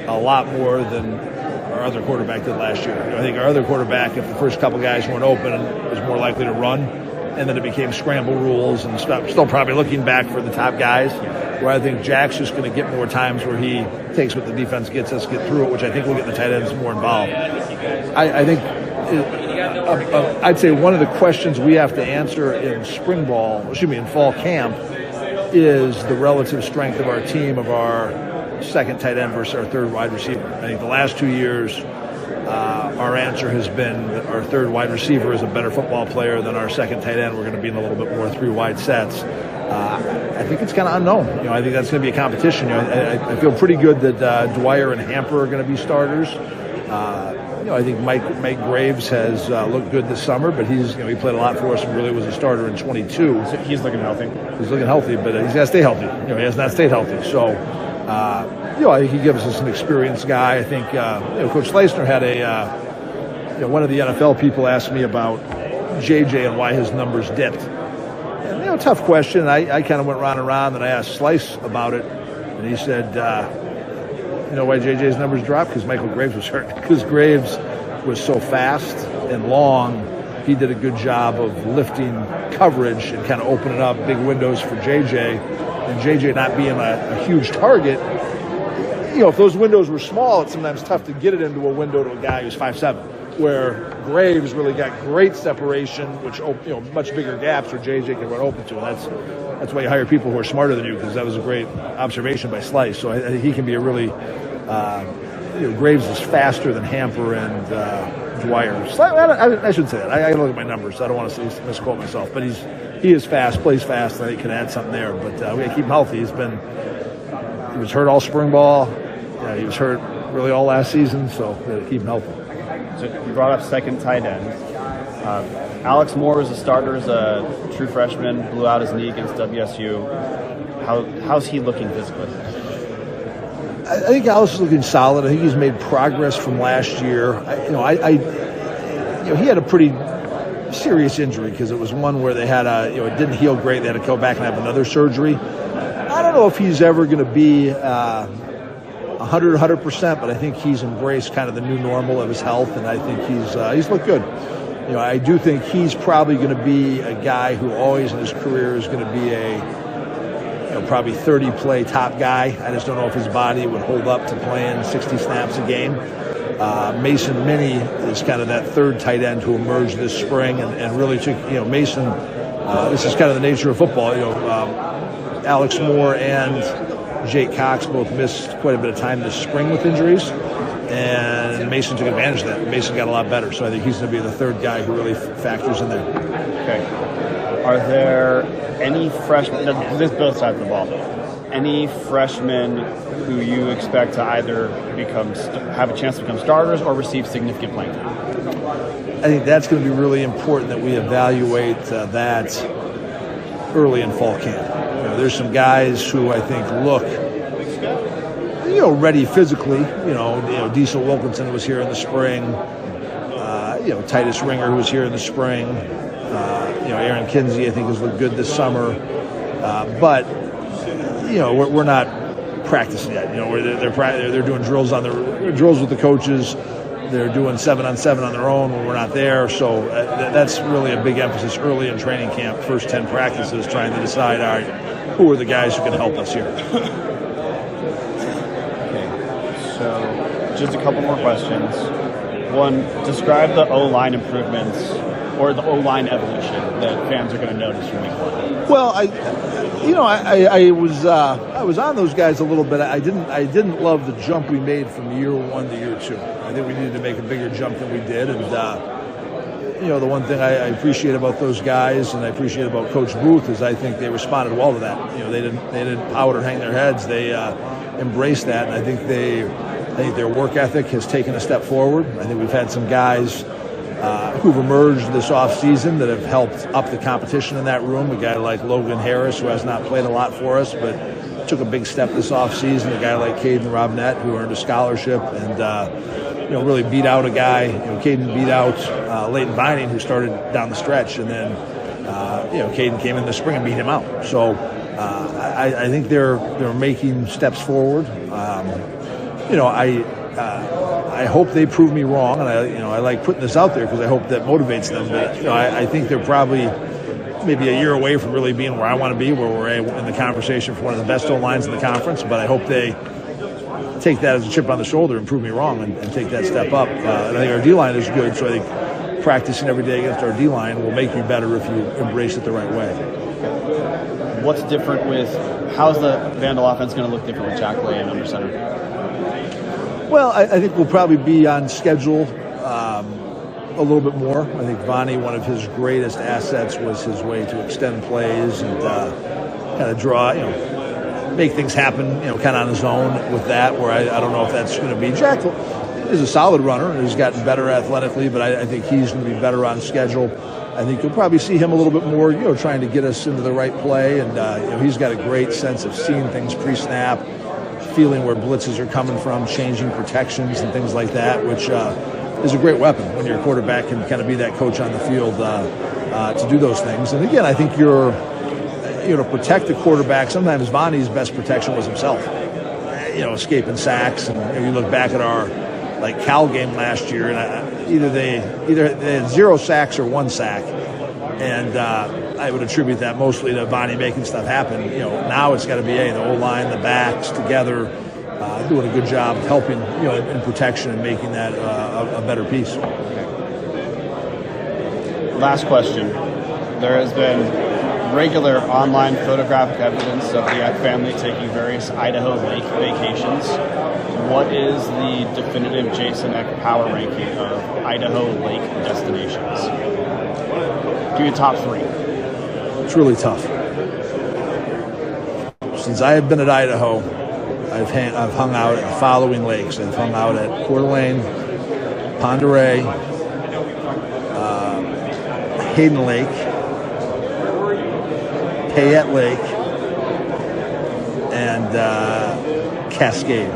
a lot more than our other quarterback did last year. I think our other quarterback, if the first couple guys weren't open, was more likely to run, and then it became scramble rules and stuff. Still probably looking back for the top guys, where I think Jack's just going to get more times where he takes what the defense gets us, get through it, which I think will get the tight ends more involved. I think I'd say one of the questions we have to answer in in fall camp, is the relative strength of our team of our second tight end versus our 3rd wide receiver. I think the last 2 years, our answer has been that our 3rd wide receiver is a better football player than our second tight end. We're going to be in a little bit more 3 wide sets. I think it's kind of unknown. I think that's going to be a competition. I feel pretty good that Dwyer and Hamper are going to be starters. I think Mike Graves has looked good this summer, but he played a lot for us and really was a starter in 22. So he's looking healthy. He's looking healthy, but he's got to stay healthy. He has not stayed healthy. So, I think he gives us an experienced guy. I think Coach Leisner had one of the NFL people asked me about JJ and why his numbers dipped. And, tough question. I kind of went round and round, and I asked Slice about it, and he said, why JJ's numbers dropped? Because Michael Graves was hurt. Because Graves was so fast and long, he did a good job of lifting coverage and kind of opening up big windows for JJ. And JJ not being a huge target, if those windows were small, it's sometimes tough to get it into a window to a guy who's 5'7". where Graves really got great separation, which much bigger gaps where JJ can run open to, and that's why you hire people who are smarter than you, because that was a great observation by Slice. So I think he can be a really Graves is faster than Hamper and Dwyer. I shouldn't say that. I look at my numbers. So I don't want to misquote myself, but he is fast, plays fast, and he can add something there. But we got to keep him healthy. He was hurt all spring ball. He was hurt really all last season, so we got to keep him healthy. So you brought up second tight end. Alex Moore was a starter as a true freshman, blew out his knee against WSU. How's he looking physically? I think Alex is looking solid. I think he's made progress from last year. He had a pretty serious injury because it was one where they had it didn't heal great. They had to go back and have another surgery. I don't know if he's ever going to be 100%, but I think he's embraced kind of the new normal of his health, and I think he's looked good. I do think he's probably going to be a guy who always in his career is going to be probably 30-play top guy. I just don't know if his body would hold up to playing 60 snaps a game. Mason Minnie is kind of that third tight end who emerged this spring and really took, Mason, this is kind of the nature of football. Alex Moore and Jake Cox both missed quite a bit of time this spring with injuries, and Mason took advantage of that. Mason got a lot better, so I think he's going to be the third guy who really factors in there. Okay. Are there any freshmen, this is both sides of the ball, any freshmen who you expect to either have a chance to become starters or receive significant playing time? I think that's going to be really important that we evaluate that early in fall camp. There's some guys who I think look, ready physically. Diesel Wilkinson was here in the spring. Titus Ringer, who was here in the spring. Aaron Kinsey, I think, has looked good this summer. But we're not practicing yet. They're doing drills drills with the coaches. They're doing 7-on-7 on their own when we're not there. So that's really a big emphasis early in training camp. First 10 practices, trying to decide, all right, who are the guys who can help us here. Okay, so just a couple more questions. One, describe the O-line improvements or the O-line evolution that fans are going to notice from week one. Well, I was on those guys a little bit. I didn't love the jump we made from year one to year two. I think we needed to make a bigger jump than we did, and the one thing I appreciate about those guys and I appreciate about Coach Booth is I think they responded well to that. They didn't pout or hang their heads. They embraced that, and I think their work ethic has taken a step forward. I think we've had some guys who've emerged this offseason that have helped up the competition in that room. A guy like Logan Harris, who has not played a lot for us, but took a big step this offseason. A guy like Caden Robinette, who earned a scholarship and really beat out a guy. Caden beat out Leighton Vining, who started down the stretch, and then Caden came in the spring and beat him out. So I think they're making steps forward. I hope they prove me wrong, and I like putting this out there because I hope that motivates them. But I think they're probably maybe a year away from really being where I want to be, where we're in the conversation for one of the best O-lines in the conference. But I hope they take that as a chip on the shoulder and prove me wrong and take that step up. And I think our D-line is good, so I think practicing every day against our D-line will make you better if you embrace it the right way. What's different how's the Vandal offense going to look different with Jack Lay and under center? Well, I think we'll probably be on schedule a little bit more. I think Vonnie, one of his greatest assets was his way to extend plays and kind of draw, make things happen, kind of on his own with that, where I don't know if that's going to be. Jack is a solid runner and has gotten better athletically, but I think he's going to be better on schedule. I think you'll probably see him a little bit more, trying to get us into the right play. And, he's got a great sense of seeing things pre-snap, feeling where blitzes are coming from, changing protections and things like that, which is a great weapon when your quarterback can kind of be that coach on the field to do those things. And again, I think to protect the quarterback, sometimes Vonnie's best protection was himself, escaping sacks. And you look back at our Cal game last year, and either they had 0 sacks or 1 sack. And I would attribute that mostly to Vonnie making stuff happen. Now it's got to be the O-line, the backs together, doing a good job of helping, in protection and making that a better piece. Last question. There has been regular online photographic evidence of the Eck family taking various Idaho lake vacations. What is the definitive Jason Eck power ranking of Idaho lake destinations? Give you a top 3. It's really tough. Since I have been at Idaho, I've hung out at the following lakes. I've hung out at Coeur d'Alene, Pend Oreille, Hayden Lake, Payette Lake, and Cascade.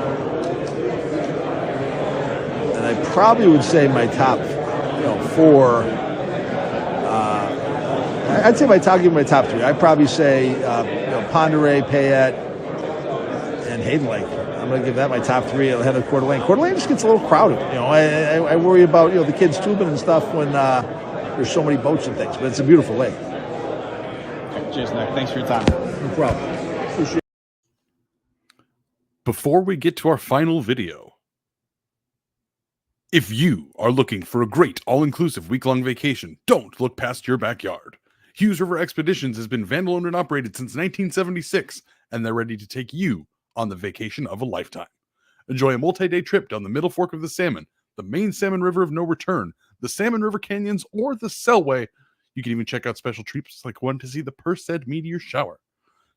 And I probably would say my top 4. I'd say my top 3. I'd probably say Pend Oreille, Payette, and Hayden Lake. I'm going to give that my top 3 ahead of Coeur d'Alene. Coeur d'Alene just gets a little crowded. I worry about the kids tubing and stuff when there's so many boats and things. But it's a beautiful lake. Jason Eck, thanks for your time. No problem. Appreciate it. Before we get to our final video, if you are looking for a great all-inclusive week-long vacation, don't look past your backyard. Hughes River Expeditions has been vandal-owned and operated since 1976, and they're ready to take you on the vacation of a lifetime. Enjoy a multi-day trip down the Middle Fork of the Salmon, the main Salmon River of No Return, the Salmon River Canyons, or the Selway. You can even check out special trips like one to see the Perseid meteor shower.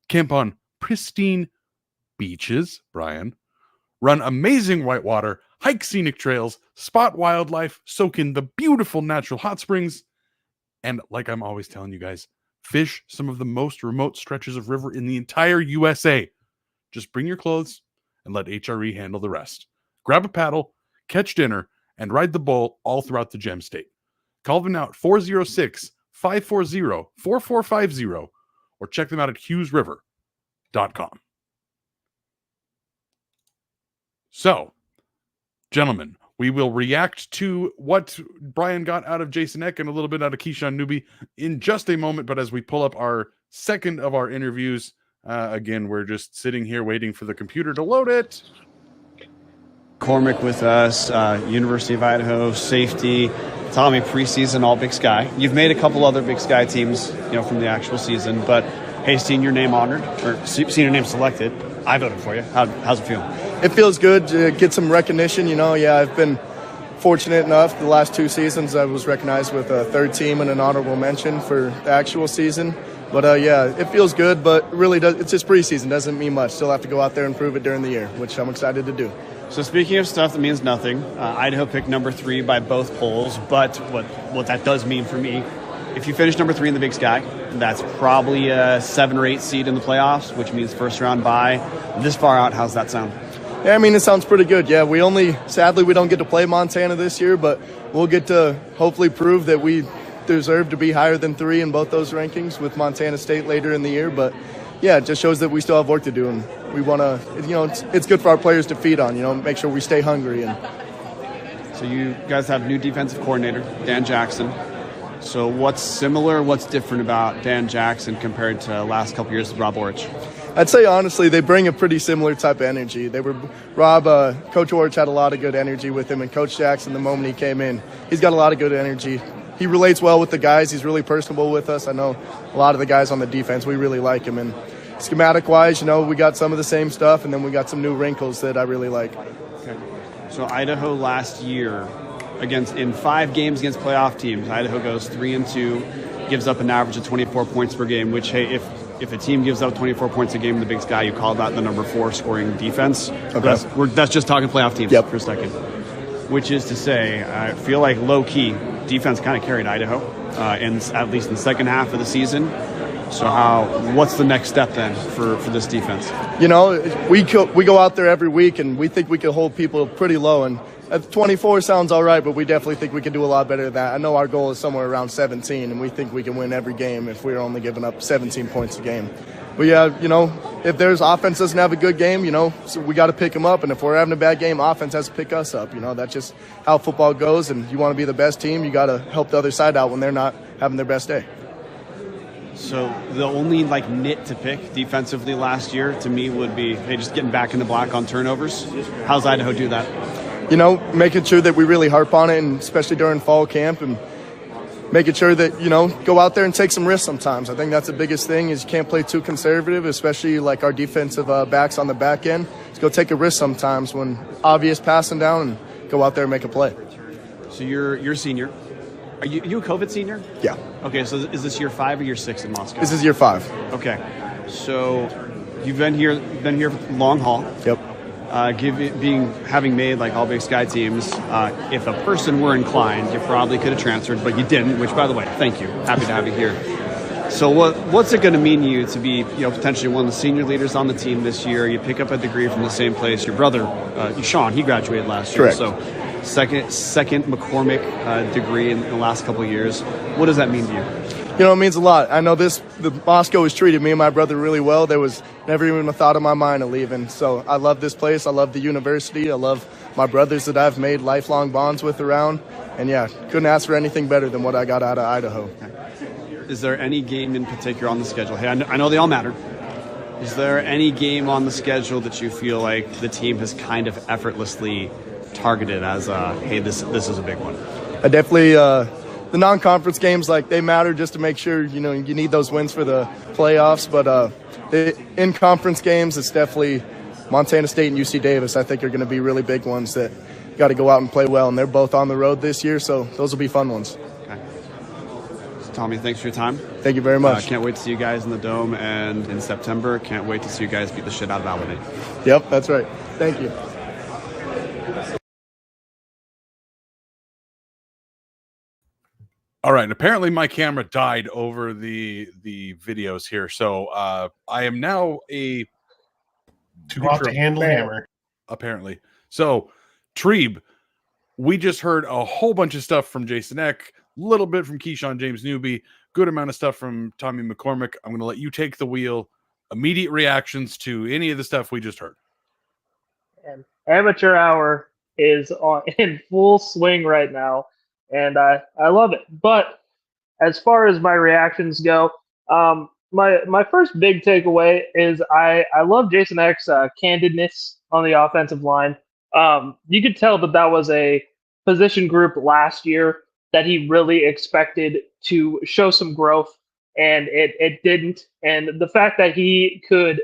Camp on pristine beaches, Bryan. Run amazing whitewater, hike scenic trails, spot wildlife, soak in the beautiful natural hot springs, and like I'm always telling you guys, fish some of the most remote stretches of river in the entire USA. Just bring your clothes and let HRE handle the rest. Grab a paddle, catch dinner, and ride the bull all throughout the Gem State. Call them out 406-540-4450 or check them out at hughesriver.com. So, gentlemen, we will react to what Bryan got out of Jason Eck and a little bit out of Keyshawn Newby in just a moment. But as we pull up our second of our interviews, again, we're just sitting here waiting for the computer to load it. McCormick with us, University of Idaho, safety, Tommy, preseason All-Big Sky. You've made a couple other Big Sky teams, from the actual season, but hey, seeing your name honored, or seeing your name selected, I voted for you. How's it feel? It feels good to get some recognition. I've been fortunate enough the last 2 seasons I was recognized with a 3rd team and an honorable mention for the actual season. But it feels good, but really it's just preseason. Doesn't mean much. Still have to go out there and prove it during the year, which I'm excited to do. So speaking of stuff that means nothing, Idaho picked number 3 by both polls, but what that does mean for me, if you finish number 3 in the Big Sky, that's probably a 7 or 8 seed in the playoffs, which means first round bye. This far out, how's that sound? Yeah, it sounds pretty good. Yeah, sadly we don't get to play Montana this year, but we'll get to hopefully prove that we deserve to be higher than 3 in both those rankings with Montana State later in the year. But yeah, it just shows that we still have work to do, and we want to, it's good for our players to feed on, make sure we stay hungry. And so you guys have new defensive coordinator, Dan Jackson. So what's similar, what's different about Dan Jackson compared to last couple years with Rob Orich? I'd say, honestly, they bring a pretty similar type of energy. Coach Orich had a lot of good energy with him, and Coach Jackson, the moment he came in, he's got a lot of good energy. He relates well with the guys. He's really personable with us. I know a lot of the guys on the defense, we really like him. And schematic-wise, we got some of the same stuff, and then we got some new wrinkles that I really like. Okay. So Idaho last year, in 5 games against playoff teams, Idaho goes 3-2, gives up an average of 24 points per game, which, hey, if a team gives up 24 points a game in the Big Sky, you call that the number 4 scoring defense. Okay. That's just talking playoff teams for a second. Which is to say, I feel like low-key, defense kind of carried Idaho, at least in the second half of the season. So what's the next step then for this defense? We go out there every week, and we think we can hold people pretty low. And 24 sounds all right, but we definitely think we can do a lot better than that. I know our goal is somewhere around 17, and we think we can win every game if we're only giving up 17 points a game. But yeah, if there's offense doesn't have a good game, so we got to pick them up. And if we're having a bad game, offense has to pick us up. That's just how football goes. And you want to be the best team, you got to help the other side out when they're not having their best day. So the only nit to pick defensively last year to me would be just getting back in the black on turnovers. How's Idaho do that? Making sure that we really harp on it, and especially during fall camp, and making sure that, go out there and take some risks sometimes. I think that's the biggest thing is you can't play too conservative, especially our defensive backs on the back end. Just go take a risk sometimes when obvious passing down and go out there and make a play. So you're senior. Are you a COVID senior? Yeah. Okay, so is this year 5 or year 6 in Moscow? This is year 5. Okay. So you've been here for long haul. Yep. Having made all Big Sky teams, if a person were inclined, you probably could have transferred, but you didn't, which, by the way, thank you. Happy to have you here. So what's it going to mean to you to be potentially one of the senior leaders on the team this year? You pick up a degree from the same place. Your brother, Sean, he graduated last year. Correct. So second McCormick degree in the last couple of years. What does that mean to you? It means a lot. I know the Moscow has treated me and my brother really well. There was never even a thought in my mind of leaving. So I love this place. I love the university. I love my brothers that I've made lifelong bonds with around. And yeah, couldn't ask for anything better than what I got out of Idaho. Is there any game in particular on the schedule? Hey, I know they all matter. Is there any game on the schedule that you feel like the team has kind of effortlessly targeted as, hey, this is a big one? I definitely the non-conference games, they matter just to make sure, you need those wins for the playoffs. But the in-conference games, it's definitely Montana State and UC Davis, I think, are going to be really big ones that got to go out and play well. And they're both on the road this year, so those will be fun ones. Okay. So, Tommy, thanks for your time. Thank you very much. Can't wait to see you guys in the Dome and in September. Can't wait to see you guys beat the shit out of Albany. Yep, that's right. Thank you. All right. Apparently my camera died over the videos here. So I am now a too hot to handle hammer. Apparently. So Trebe, we just heard a whole bunch of stuff from Jason Eck, a little bit from Keyshawn James Newby, good amount of stuff from Tommy McCormick. I'm going to let you take the wheel. Immediate reactions to any of the stuff we just heard. And amateur hour is in full swing right now. And I love it. But as far as my reactions go, my first big takeaway is I love Jason Eck's candidness on the offensive line. You could tell that was a position group last year that he really expected to show some growth, and it didn't. And the fact that he could,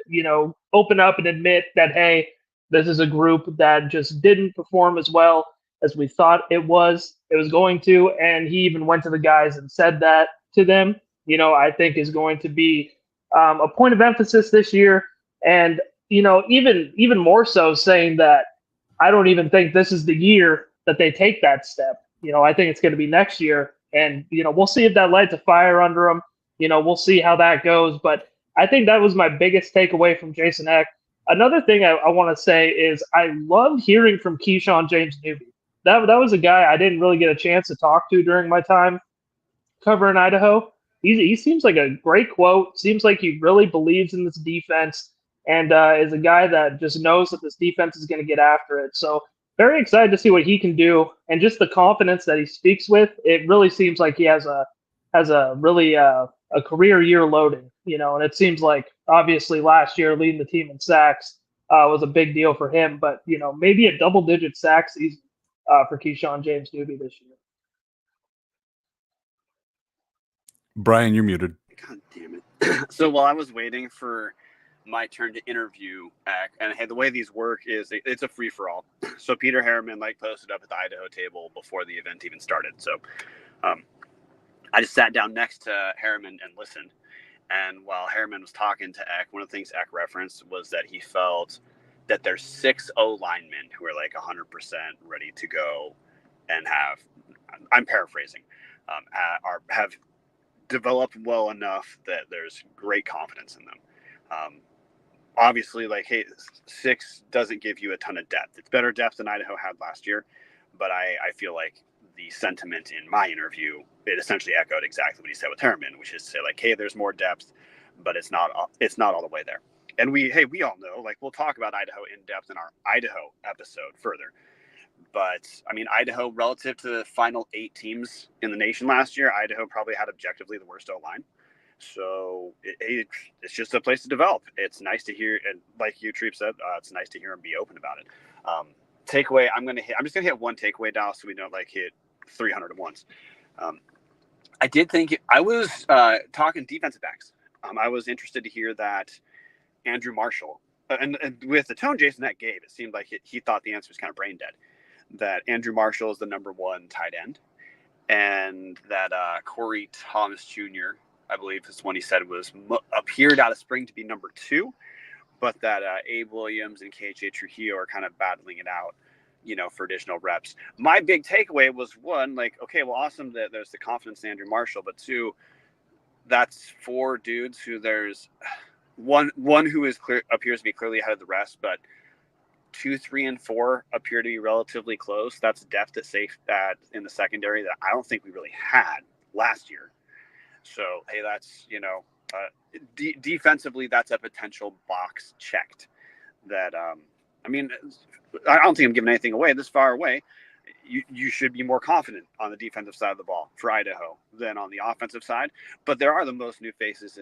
open up and admit that, hey, this is a group that just didn't perform as well as we thought it was going to, and he even went to the guys and said that to them, I think is going to be a point of emphasis this year. And, even more so saying that I don't even think this is the year that they take that step. I think it's going to be next year. And, we'll see if that lights a fire under him. We'll see how that goes. But I think that was my biggest takeaway from Jason Eck. Another thing I want to say is I love hearing from Keyshawn James Newby. That was a guy I didn't really get a chance to talk to during my time covering Idaho. He seems like a great quote. Seems like he really believes in this defense, and is a guy that just knows that this defense is going to get after it. So very excited to see what he can do, and just the confidence that he speaks with. It really seems like he has a really a career year loading, and it seems like obviously last year leading the team in sacks was a big deal for him, but maybe a double-digit sack season for Keyshawn James Newby this year. Bryan, you're muted. God damn it. So while I was waiting for my turn to interview Eck, and hey, the way these work is it's a free-for-all. So Peter Harriman posted up at the Idaho table before the event even started. So I just sat down next to Harriman and listened. And while Harriman was talking to Eck, one of the things Eck referenced was that he felt that there's 6 O-linemen who are 100% ready to go and I'm paraphrasing, have developed well enough that there's great confidence in them. Obviously, hey, 6 doesn't give you a ton of depth. It's better depth than Idaho had last year, but I feel like the sentiment in my interview, it essentially echoed exactly what he said with Harriman, which is to say hey, there's more depth, but it's not all the way there. And we all know, we'll talk about Idaho in depth in our Idaho episode further. But, Idaho, relative to the final 8 teams in the nation last year, Idaho probably had objectively the worst O-line. So it's just a place to develop. It's nice to hear, and like you, Treep, said, it's nice to hear him be open about it. Takeaway, I'm just gonna hit one takeaway, Dallas, so we don't like hit 300 at once. I did think I was talking defensive backs. I was interested to hear that Andrew Marshall, and with the tone Jason that gave, it seemed like he thought the answer was kind of brain dead. That Andrew Marshall is the number one tight end, and that Corey Thomas Jr., I believe is one he said appeared out of spring to be number 2, but that Abe Williams and KJ Trujillo are kind of battling it out, for additional reps. My big takeaway was, one, like, okay, well, awesome that there's the confidence in Andrew Marshall, but 2, that's 4 dudes who there's one who appears to be clearly ahead of the rest, but 2, 3, and 4 appear to be relatively close. That's depth at safe in the secondary that I don't think we really had last year. So, hey, that's, defensively, that's a potential box checked that, I don't think I'm giving anything away this far away. You should be more confident on the defensive side of the ball for Idaho than on the offensive side. But there are the most new faces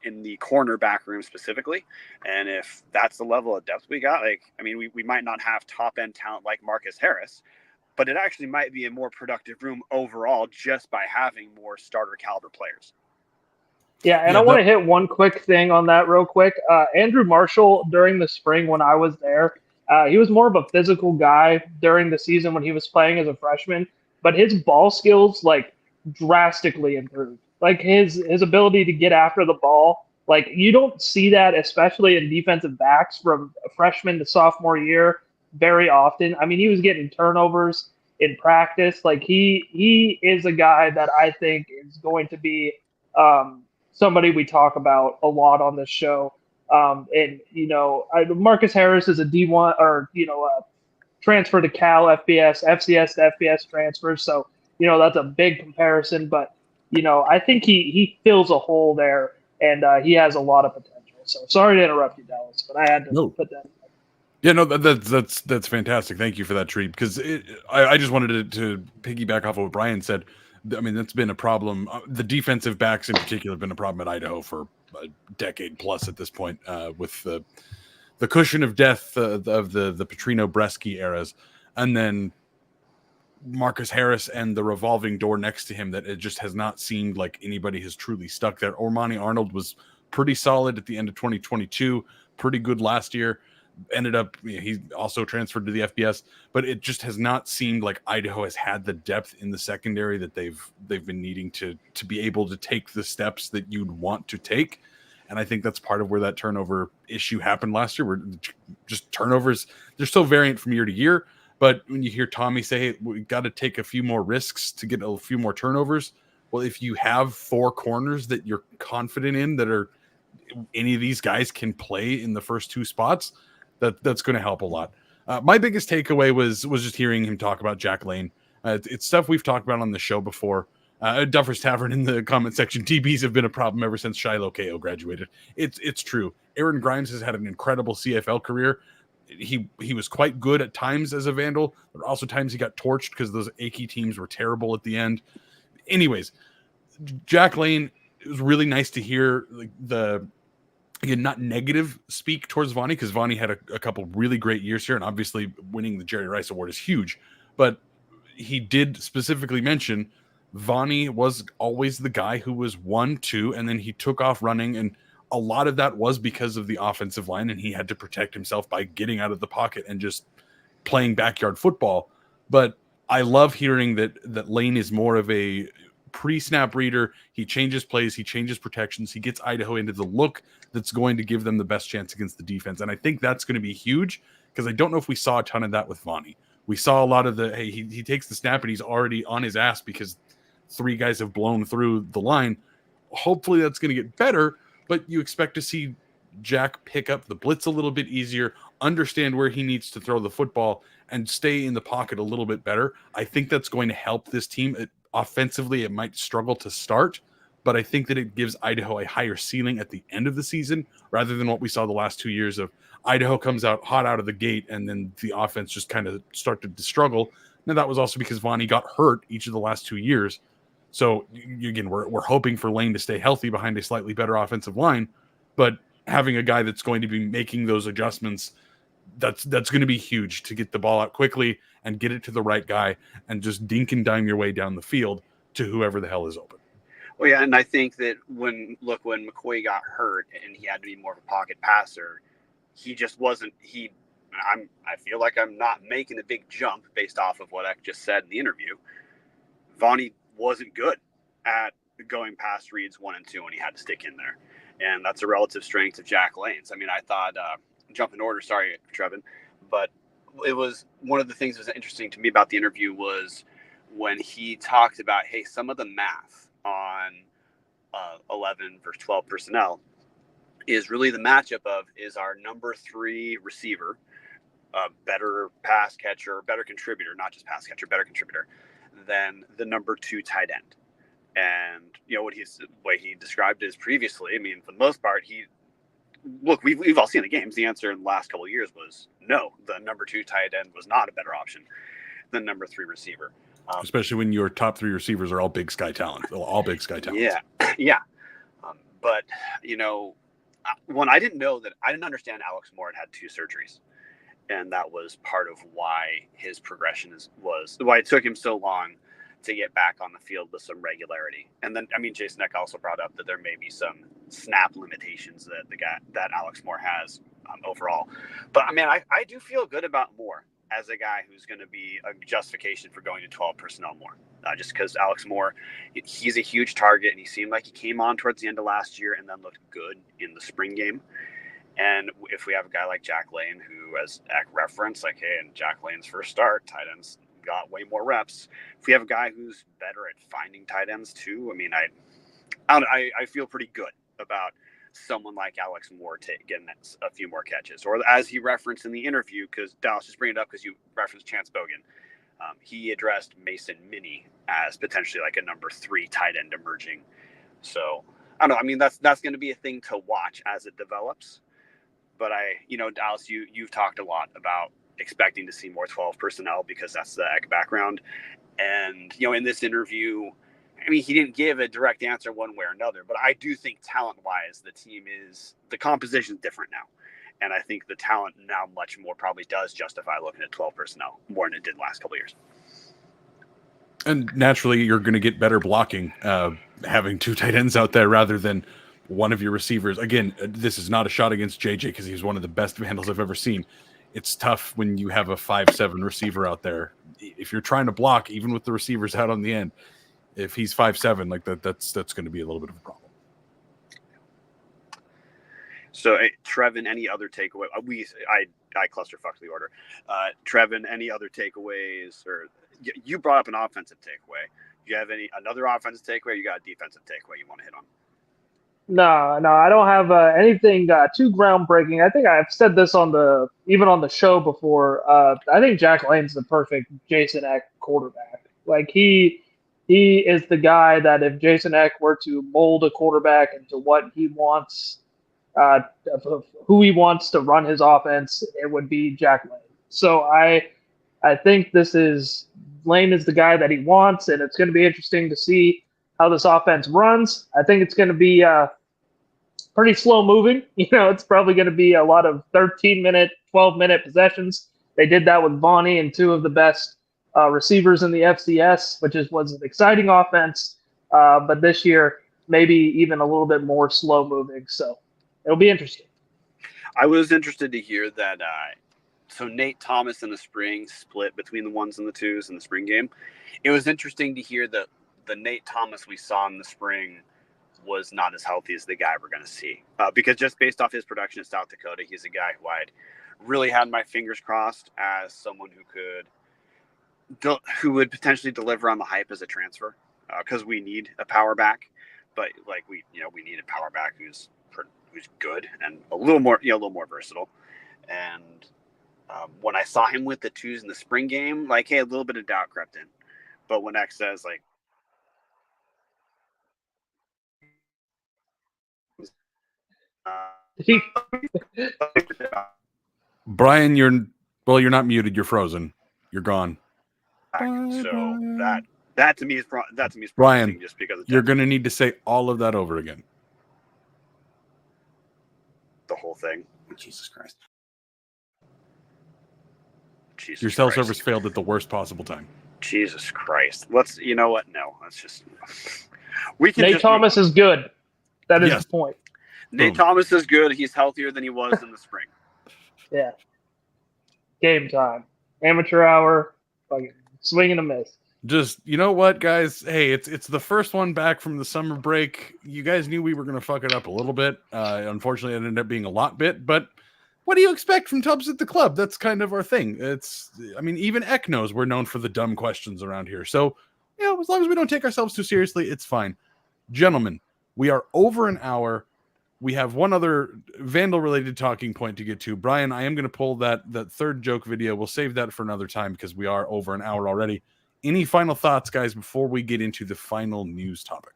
in the cornerback room specifically. And if that's the level of depth we got, we might not have top end talent like Marcus Harris, but it actually might be a more productive room overall just by having more starter caliber players. Yeah, and I want to hit one quick thing on that real quick. Andrew Marshall, during the spring when I was there, he was more of a physical guy during the season when he was playing as a freshman, but his ball skills, drastically improved. His ability to get after the ball, you don't see that, especially in defensive backs from freshman to sophomore year very often. He was getting turnovers in practice. He is a guy that I think is going to be somebody we talk about a lot on this show. Marcus Harris is a D1 or, transfer to Cal FBS, FCS to FBS transfer. So, that's a big comparison, but, I think he fills a hole there and he has a lot of potential. So sorry to interrupt you, Dallas, but I had to put that in. Yeah, no, that's fantastic. Thank you for that treat, because I just wanted to piggyback off of what Bryan said. That's been a problem. The defensive backs in particular have been a problem at Idaho for a decade plus at this point, with the cushion of death of the Petrino-Bresky eras, and then Marcus Harris and the revolving door next to him that it just has not seemed like anybody has truly stuck there. Ormani Arnold was pretty solid at the end of 2022, pretty good last year. Ended up, he also transferred to the FBS, but it just has not seemed like Idaho has had the depth in the secondary that they've been needing to be able to take the steps that you'd want to take. And I think that's part of where that turnover issue happened last year, where just turnovers, they're so variant from year to year. But when you hear Tommy say, hey, we got to take a few more risks to get a few more turnovers. Well, if you have 4 corners that you're confident in, that are any of these guys can play in the first 2 spots, that's going to help a lot. My biggest takeaway was just hearing him talk about Jack Lane. It's stuff we've talked about on the show before. Duffer's Tavern in the comment section, DBs have been a problem ever since Shiloh KO graduated. It's true. Aaron Grimes has had an incredible CFL career. He was quite good at times as a Vandal, but also times he got torched because those achy teams were terrible at the end. Anyways, Jack Lane, it was really nice to hear again, not negative speak towards Vonnie, because Vonnie had a couple really great years here, and obviously winning the Jerry Rice Award is huge. But he did specifically mention Vonnie was always the guy who was 1-2, and then he took off running, and a lot of that was because of the offensive line, and he had to protect himself by getting out of the pocket and just playing backyard football. But I love hearing that Lane is more of a pre-snap reader. He changes plays, he changes protections, he gets Idaho into the look that's going to give them the best chance against the defense. And I think that's going to be huge, because I don't know if we saw a ton of that with Vonnie. We saw a lot of he takes the snap and he's already on his ass because 3 guys have blown through the line. Hopefully that's going to get better, but you expect to see Jack pick up the blitz a little bit easier, understand where he needs to throw the football, and stay in the pocket a little bit better. I think that's going to help this team. Offensively, it might struggle to start, but I think that it gives Idaho a higher ceiling at the end of the season, rather than what we saw the last 2 years of Idaho comes out hot out of the gate and then the offense just kind of started to struggle. Now, that was also because Vonnie got hurt each of the last 2 years. So again, we're hoping for Lane to stay healthy behind a slightly better offensive line, but having a guy that's going to be making those adjustments, that's going to be huge to get the ball out quickly and get it to the right guy and just dink and dime your way down the field to whoever the hell is open. Well, yeah, and I think that when McCoy got hurt and he had to be more of a pocket passer, he just wasn't. I feel like I'm not making a big jump based off of what I just said in the interview. Vonnie wasn't good at going past reads 1 and 2 when he had to stick in there, and that's a relative strength of Jack Lane's. I mean, I thought jump in order. Sorry, Trevin, but it was one of the things that was interesting to me about the interview was when he talked about, hey, some of the math on 11 versus 12 personnel is really the matchup of is our number 3 receiver a better pass catcher, better contributor, not just pass catcher, better contributor than the number 2 tight end. And what he described is previously, I mean, for the most part, we've all seen the games. The answer in the last couple of years was no, the number 2 tight end was not a better option than number 3 receiver. Especially when your top 3 receivers are all Big Sky talent, all Big Sky talent. Yeah. But when I didn't understand Alex Moore had 2 surgeries, and that was part of why his progression was why it took him so long to get back on the field with some regularity. And then, I mean, Jason Eck also brought up that there may be some snap limitations that Alex Moore has overall. But I mean, I do feel good about Moore as a guy who's going to be a justification for going to 12 personnel more. Just because Alex Moore, he's a huge target, and he seemed like he came on towards the end of last year and then looked good in the spring game. And if we have a guy like Jack Lane, who, as Eck referenced, like, hey, in Jack Lane's first start, tight ends got way more reps. If we have a guy who's better at finding tight ends too, I mean, I feel pretty good about someone like Alex Moore getting a few more catches. Or as he referenced in the interview, because Dallas just bring it up because you referenced Chance Bogan, he addressed Mason Minnie as potentially like a number 3 tight end emerging. So I don't know. I mean, that's going to be a thing to watch as it develops. But Dallas, you've talked a lot about expecting to see more 12 personnel because that's the Eck background. And, in this interview, I mean, he didn't give a direct answer one way or another, but I do think talent-wise, the composition is different now. And I think the talent now much more probably does justify looking at 12 personnel more than it did the last couple of years. And naturally, you're going to get better blocking having 2 tight ends out there rather than one of your receivers. Again, this is not a shot against JJ because he's one of the best handles I've ever seen. It's tough when you have a 5'7" receiver out there. If you're trying to block, even with the receivers out on the end, if he's 5'7", like that's going to be a little bit of a problem. So, Trevin, any other takeaway? I clusterfucked the order. Trevin, any other takeaways? Or you brought up an offensive takeaway. Do you have another offensive takeaway? Or you got a defensive takeaway you want to hit on? No, I don't have anything too groundbreaking. I think I've said this even on the show before. I think Jack Lane's the perfect Jason Eck quarterback. Like he is the guy that if Jason Eck were to mold a quarterback into what he wants, who he wants to run his offense, it would be Jack Lane. So I think Lane is the guy that he wants, and it's going to be interesting to see how this offense runs. I think it's going to be pretty slow moving. It's probably going to be a lot of 13-minute, 12-minute possessions. They did that with Vonnie and 2 of the best receivers in the FCS, which was an exciting offense. But this year, maybe even a little bit more slow moving. So it'll be interesting. I was interested to hear that. So Nate Thomas in the spring split between the 1s and the 2s in the spring game. It was interesting to hear that the Nate Thomas we saw in the spring was not as healthy as the guy we're going to see. Because just based off his production in South Dakota, he's a guy who I'd really had my fingers crossed as someone who would potentially deliver on the hype as a transfer. Because we need a power back, but we need a power back who's good and a little more versatile. And when I saw him with the 2s in the spring game, a little bit of doubt crept in. But when X says Bryan, you're not muted. You're frozen. You're gone. So that That to me is Bryan, just because you're going to need to say all of that over again. The whole thing. Jesus Christ. Jesus Your cell Christ. service failed at the worst possible time. Jesus Christ. You know what? No, let's just. We can. Nate Thomas is good. That is Yes. the point. Nate Thomas is good. He's healthier than he was in the spring. Yeah. Game time. Amateur hour. Fucking swing and a miss. Just, you know what, guys? Hey, it's the first one back from the summer break. You guys knew we were going to fuck it up a little bit. Unfortunately, it ended up being a lot bit, but what do you expect from Tubbs at the Club? That's kind of our thing. Even Eck knows we're known for the dumb questions around here. So, as long as we don't take ourselves too seriously, it's fine. Gentlemen, we are over an hour. We have one other Vandal-related talking point to get to. Bryan, I am going to pull that third joke video. We'll save that for another time because we are over an hour already. Any final thoughts, guys, before we get into the final news topic?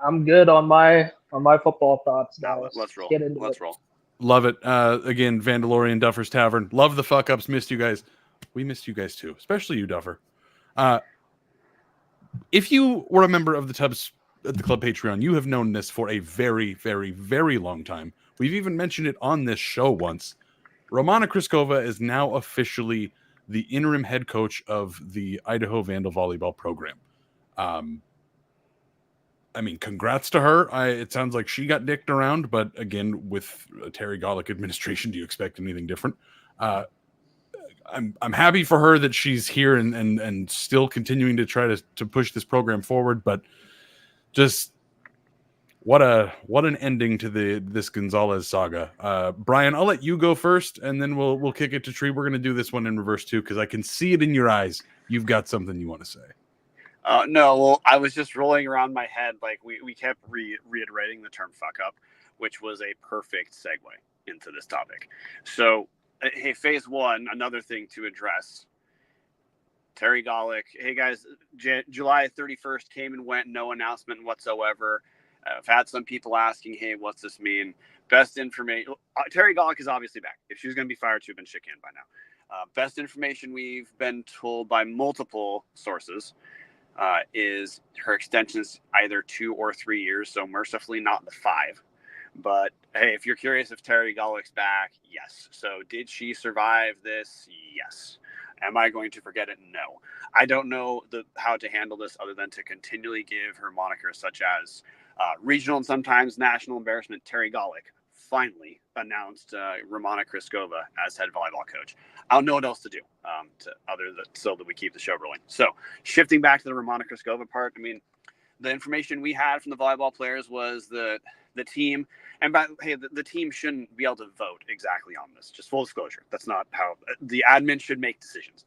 I'm good on my football thoughts now. Let's roll. Get into Let's it. roll. Love it. Again, Vandalorian Duffer's Tavern. Love the fuck ups. Missed you guys. We missed you guys too, especially you, Duffer. If you were a member of the Tubbs at the Club Patreon, you have known this for a very, very, very long time. We've even mentioned it on this show once. Romana Kriskova is now officially the interim head coach of the Idaho Vandal volleyball program. Congrats to her. It sounds like she got dicked around, but again, with a Terry Golick administration, do you expect anything different? I'm happy for her that she's here and still continuing to try to push this program forward, but just what an ending to this Gonzalez saga. Bryan, I'll let you go first, and then we'll kick it to Tree. We're going to do this one in reverse too, because I can see it in your eyes. You've got something you want to say. No, well, I was just rolling around my head like we kept reiterating the term "fuck up," which was a perfect segue into this topic. So, hey, phase one, another thing to address. Terry Golick, hey guys, July 31st came and went, no announcement whatsoever. I've had some people asking, hey, what's this mean? Best information. Terry Golick is obviously back. If she was going to be fired, she'd have been shit canned by now. Best information we've been told by multiple sources is her extension's either 2 or 3 years, so mercifully not the 5. But hey, if you're curious if Terry Golick's back, yes. So did she survive this? Yes. Am I going to forget it? No. I don't know how to handle this other than to continually give her monikers such as regional and sometimes national embarrassment. Terry Golick finally announced Romana Kriskova as head volleyball coach. I don't know what else to do so that we keep the show rolling. So shifting back to the Romana Kriskova part, the information we had from the volleyball players was the team, and the team shouldn't be able to vote exactly on this. Just full disclosure, that's not how the admin should make decisions.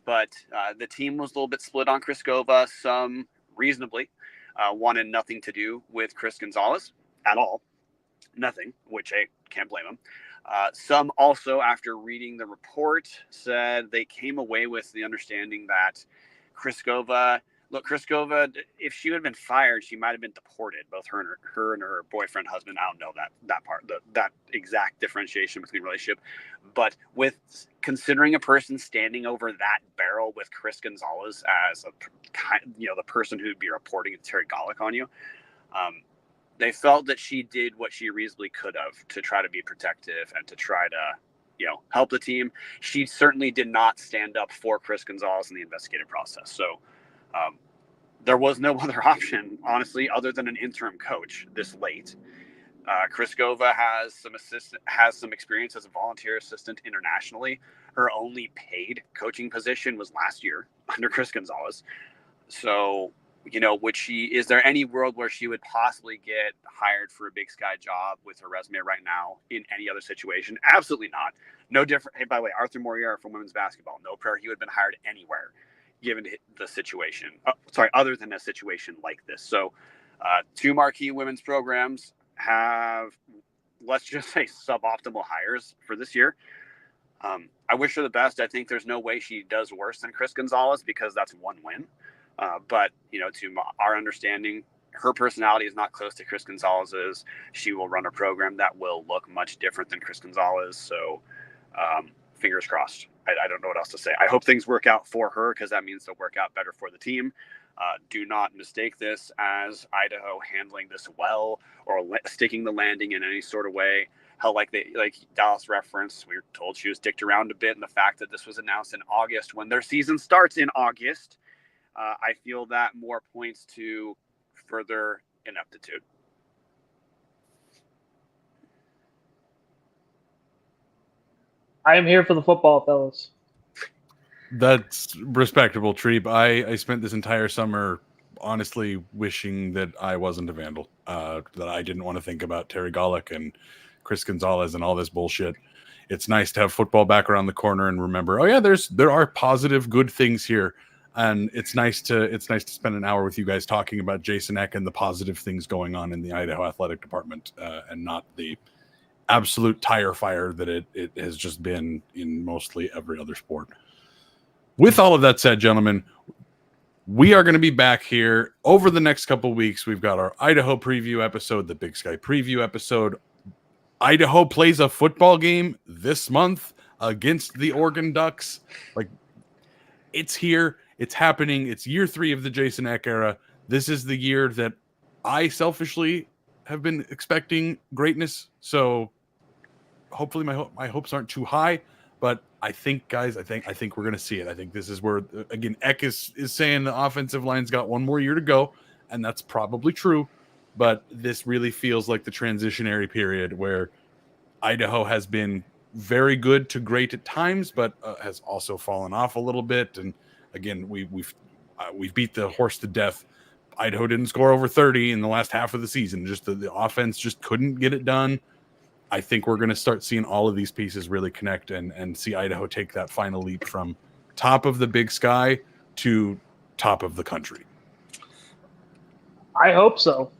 But the team was a little bit split on Kriskova. Some reasonably wanted nothing to do with Chris Gonzalez at all. Nothing, which I can't blame them. Some also, after reading the report, said they came away with the understanding that Kriskova, if she would have been fired, she might have been deported. Both her and her boyfriend, husband. I don't know that part, that exact differentiation between relationship. But with considering a person standing over that barrel with Chris Gonzalez as the person who would be reporting Terry Golick on you, they felt that she did what she reasonably could have to try to be protective and to try to, help the team. She certainly did not stand up for Chris Gonzalez in the investigative process. So there was no other option, honestly, other than an interim coach this late. Kriskova has some experience as a volunteer assistant internationally. Her only paid coaching position was last year under Chris Gonzalez. So, is there any world where she would possibly get hired for a Big Sky job with her resume right now in any other situation? Absolutely not. No different. Hey, by the way, Arthur Morier from women's basketball, no prayer he would have been hired anywhere given the situation. Other than a situation like this. So 2 marquee women's programs have, let's just say, suboptimal hires for this year. I wish her the best. I think there's no way she does worse than Chris Gonzalez because that's one win. But, to our understanding, her personality is not close to Chris Gonzalez's. She will run a program that will look much different than Chris Gonzalez. So fingers crossed. I don't know what else to say. I hope things work out for her because that means they'll work out better for the team. Do not mistake this as Idaho handling this well or sticking the landing in any sort of way. Hell, like Dallas referenced, we were told she was dicked around a bit, and the fact that this was announced in August when their season starts in August, I feel that more points to further ineptitude. I am here for the football, fellas. That's respectable, Treep. I spent this entire summer honestly wishing that I wasn't a Vandal, that I didn't want to think about Terry Golick and Chris Gonzalez and all this bullshit. It's nice to have football back around the corner and remember, oh yeah, there are positive, good things here, and it's nice to spend an hour with you guys talking about Jason Eck and the positive things going on in the Idaho Athletic Department, and not the absolute tire fire that it has just been in mostly every other sport. With all of that said, gentlemen, we are going to be back here over the next couple of weeks. We've got our Idaho preview episode, the Big Sky preview episode. Idaho plays a football game this month against the Oregon Ducks. Like, it's here. It's happening. It's year 3 of the Jason Eck era. This is the year that I selfishly have been expecting greatness. So hopefully my hopes aren't too high. But I think, guys, I think we're going to see it. I think this is where, again, Eck is saying the offensive line's got one more year to go, and that's probably true. But this really feels like the transitionary period where Idaho has been very good to great at times, but has also fallen off a little bit. And again, we've beat the horse to death. Idaho didn't score over 30 in the last half of the season. Just the offense just couldn't get it done. I think we're going to start seeing all of these pieces really connect and see Idaho take that final leap from top of the Big Sky to top of the country. I hope so.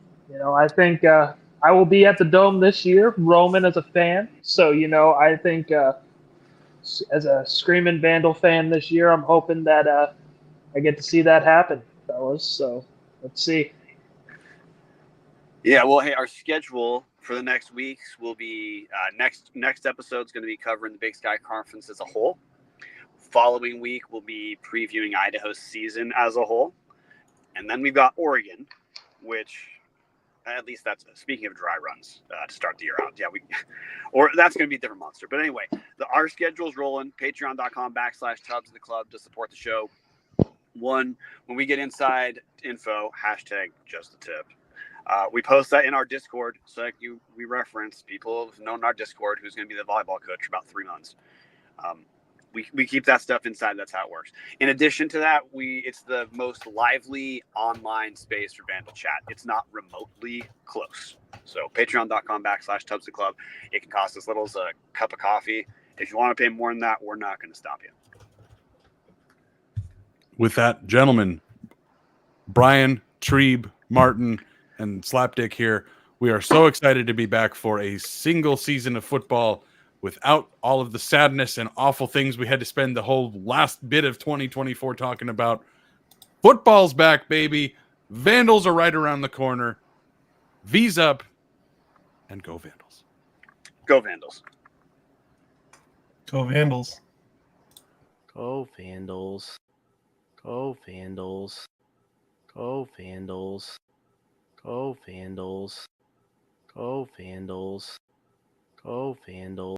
I think I will be at the Dome this year, roaming as a fan. So, I think as a Screaming Vandal fan this year, I'm hoping that I get to see that happen, fellas. So let's see. Yeah, well, hey, our schedule for the next weeks will be next episode's going to be covering the Big Sky Conference as a whole. Following week, we'll be previewing Idaho's season as a whole. And then we've got Oregon, which... at least that's speaking of dry runs to start the year out. Yeah, or that's going to be a different monster. But anyway, our schedule's rolling. Patreon.com/Tubs in the Club to support the show. When we get inside info, #just the tip. We post that in our Discord. So like we reference people who've known our Discord who's going to be the volleyball coach for about 3 months. We keep that stuff inside. That's how it works. In addition to that, it's the most lively online space for Vandal chat. It's not remotely close. So patreon.com/Tubs the Club. It can cost as little as a cup of coffee. If you want to pay more than that, we're not going to stop you. With that, gentlemen, Bryan, Trebe, Martin, and Slapdick here, we are so excited to be back for a single season of football without all of the sadness and awful things we had to spend the whole last bit of 2024 talking about. Football's back, baby. Vandals are right around the corner. V's up, and go Vandals. Go Vandals. Go Vandals. Go Vandals. Go Vandals. Go Vandals. Go Vandals. Go Vandals. Go Vandals.